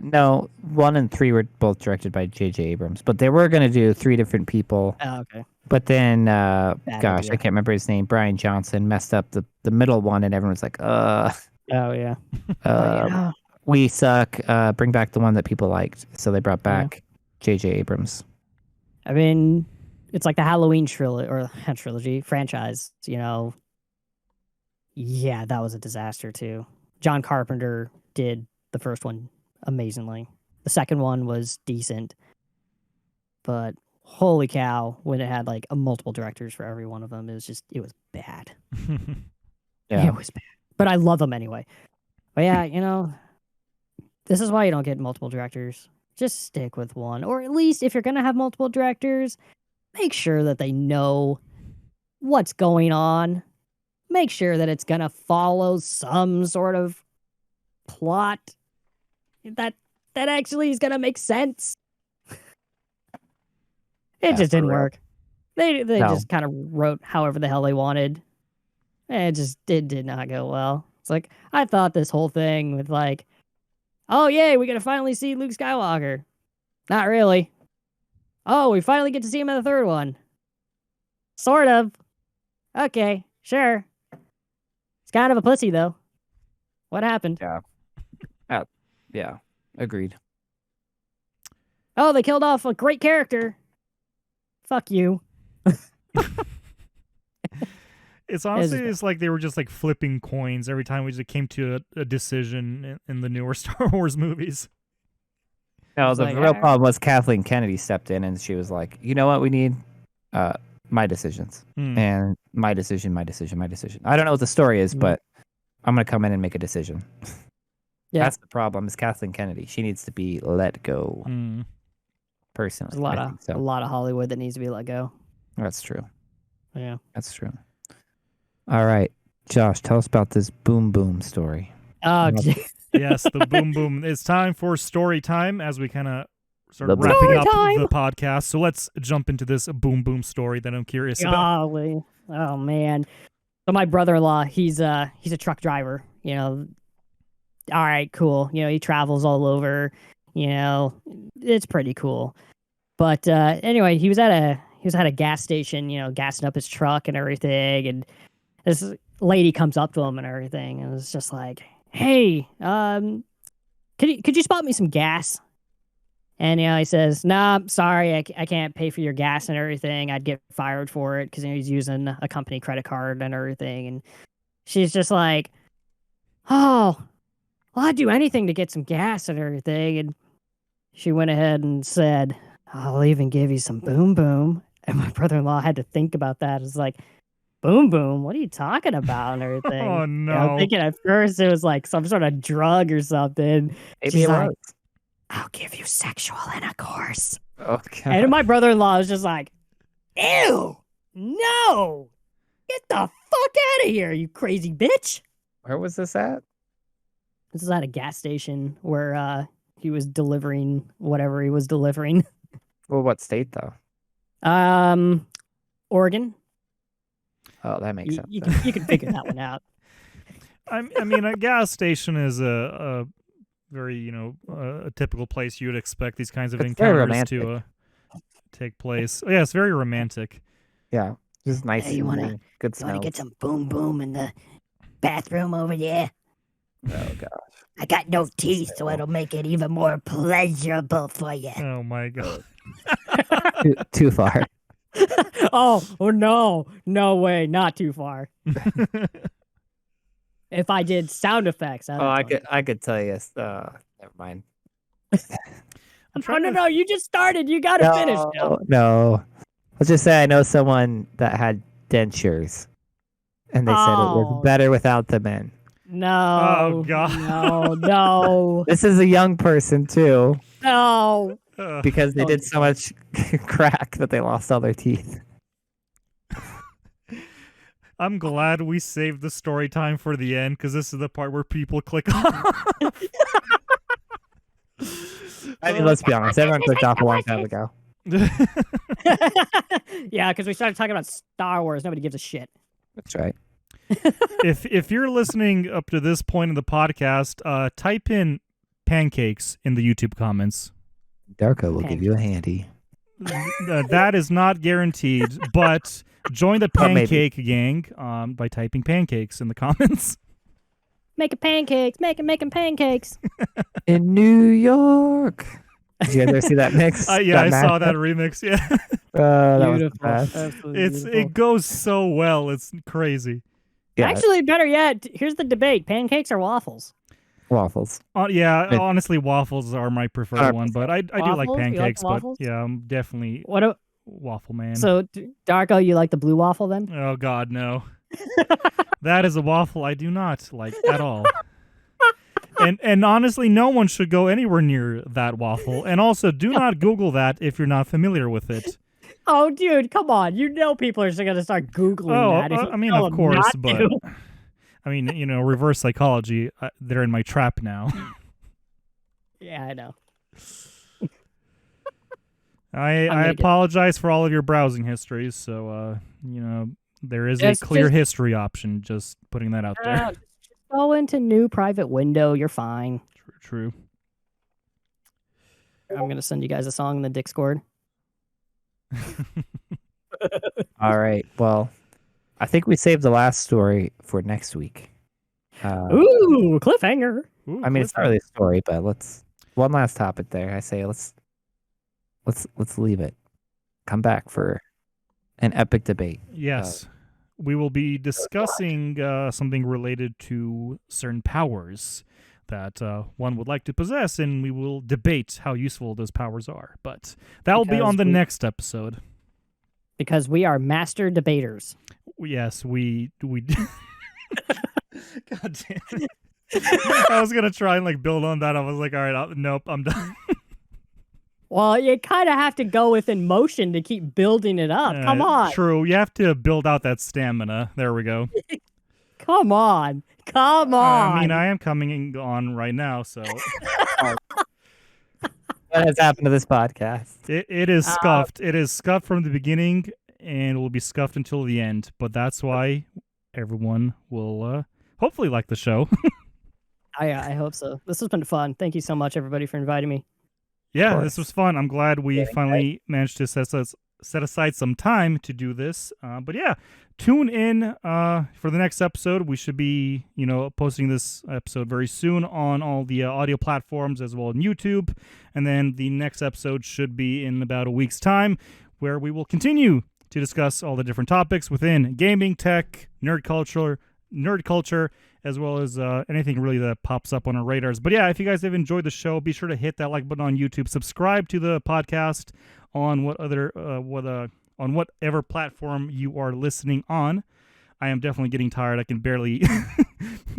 No, 1 and 3 were both directed by J.J. Abrams, but they were going to do 3 different people. Oh, okay. But then, idea. I can't remember his name. Brian Johnson messed up the middle one, and everyone's like, Oh yeah. we suck. Bring back the one that people liked. So they brought back J.J. Abrams. I mean, it's like the Halloween trilogy franchise. Yeah, that was a disaster too. John Carpenter did the first one amazingly. The second one was decent, but holy cow, when it had like multiple directors for every one of them, it was bad. Yeah, it was bad. But I love them anyway. But yeah, this is why you don't get multiple directors. Just stick with one, or at least if you're gonna have multiple directors, make sure that they know what's going on. Make sure that it's gonna follow some sort of plot that actually is gonna make sense. It just didn't work. They just kind of wrote however the hell they wanted. And it did not go well. It's like I thought this whole thing with like, oh yay, we get to finally see Luke Skywalker. Not really. Oh, we finally get to see him in the third one. Sort of. Okay, sure. He's kind of a pussy though. What happened? Yeah. Yeah. Agreed. Oh, they killed off a great character. Fuck you. It's honestly, it's like they were just like flipping coins every time we just came to a decision in the newer Star Wars movies. No, the real problem was Kathleen Kennedy stepped in and she was like, you know what we need? My decisions. And my decision. I don't know what the story is, but I'm going to come in and make a decision. Yeah. That's the problem is Kathleen Kennedy. She needs to be let go. Personally. There's a lot of Hollywood that needs to be let go. That's true. Yeah. That's true. All right. Josh, tell us about this boom boom story. Oh, yes, the boom boom. It's time for story time as we kind of start wrapping up the podcast. So let's jump into this boom boom story that I'm curious about. Oh man. So my brother-in-law, he's a truck driver, All right, cool. He travels all over, it's pretty cool. But anyway, he was at a gas station, gassing up his truck and everything, and this lady comes up to him and everything, and it's just like, "Hey, could you spot me some gas?" And he says, "Nah, sorry, I can't pay for your gas and everything. I'd get fired for it because he's using a company credit card and everything." And she's just like, "Oh, well, I'd do anything to get some gas and everything." And she went ahead and said, "I'll even give you some boom boom." And my brother-in-law had to think about that. It's like, boom boom, what are you talking about and everything? Oh no. I'm thinking at first it was like some sort of drug or something. Maybe it was. I'll give you sexual intercourse. Okay. And my brother-in-law was just like, ew, no, get the fuck out of here, you crazy bitch. Where was this at? This is at a gas station where he was delivering whatever he was delivering. Well, what state though? Oregon. Oh, that makes sense. You can figure that one out. I mean, a gas station is a very, a typical place you would expect these kinds of encounters to take place. Yeah, it's very romantic. Yeah, just nice. Hey, you wanna get some boom boom in the bathroom over there? Oh gosh. I got no teeth, so it'll make it even more pleasurable for you. Oh my god. Too far. Oh no way, not too far. If I did sound effects, I could tell you. Never mind. No, you just started. You got to finish now. No. Let's just say I know someone that had dentures, and they said it was Oh. better without the men. No. God. No. No. This is a young person too, No. because they Don't did do so much crack that they lost all their teeth. I'm glad we saved the story time for the end because this is the part where people click off. I mean, let's be honest. Everyone clicked off a long time ago. Yeah, because we started talking about Star Wars. Nobody gives a shit. That's right. If you're listening up to this point in the podcast, type in pancakes in the YouTube comments. Darko will give you a handy. That is not guaranteed, but join the Or maybe. pancake gang by typing pancakes in the comments. Making pancakes. Making pancakes. In New York. Did you guys ever see that mix? Yeah, I saw that remix. Yeah, That was the Beautiful. best. Absolutely it beautiful. goes so well. It's crazy. Yeah, Actually, better yet, here's the debate: pancakes or waffles? waffles. Yeah, It- honestly, waffles are my preferred one, but I do like Waffles? You like pancakes. waffles? But yeah, I'm definitely What? waffle man. So, Darko, you like the blue waffle then? Oh God, no. That is a waffle I do not like at all. And honestly, no one should go anywhere near that waffle. And also, do not Google that if you're not familiar with it. Oh, dude, come on! You know people are going to start googling Oh, that. if you I mean, tell of them course, not but to. I mean, reverse psychology. They're in my trap now. Yeah, I know. I gonna get- apologize for all of your browsing histories. So, there is a Just- clear just- history option. Just putting that out there. Just go into new private window. You're fine. True. I'm gonna send you guys a song in the Discord. All right. Well, I think we saved the last story for next week. Ooh, cliffhanger! Ooh, I mean, it's not really a story, but let's one last topic there. I say let's leave it. Come back for an epic debate. Yes. We will be discussing something related to certain powers that one would like to possess, and we will debate how useful those powers are. But that will be Because on the we- next episode. Because we are master debaters. Yes, we. God damn. I was gonna try and build on that. I was like, all right, nope, I'm done. Well, you kind of have to go within motion to keep building it up. Come on. True, you have to build out that stamina. There we go. Come on. Come on. I mean, I am coming on right now, so What has happened to this podcast? it is scuffed. It is scuffed from the beginning, and will be scuffed until the end. But that's why everyone will hopefully like the show. I hope so. This has been fun. Thank you so much, everybody, for inviting me. Yeah, course. this was fun. I'm glad we finally managed to set aside some time to do this. But yeah, tune in for the next episode. We should be, posting this episode very soon on all the audio platforms as well as YouTube. And then the next episode should be in about a week's time, where we will continue to discuss all the different topics within gaming, tech, nerd culture, as well as anything really that pops up on our radars. But yeah, if you guys have enjoyed the show, be sure to hit that like button on YouTube. Subscribe to the podcast on on whatever platform you are listening on. I am definitely getting tired. I can barely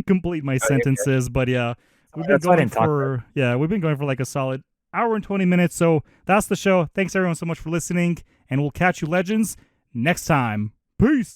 complete my sentences, but yeah, we've been That's why I going didn't talk we've been going for like a solid hour and 20 minutes. So that's the show. Thanks everyone so much for listening, and we'll catch you legends next time. Peace.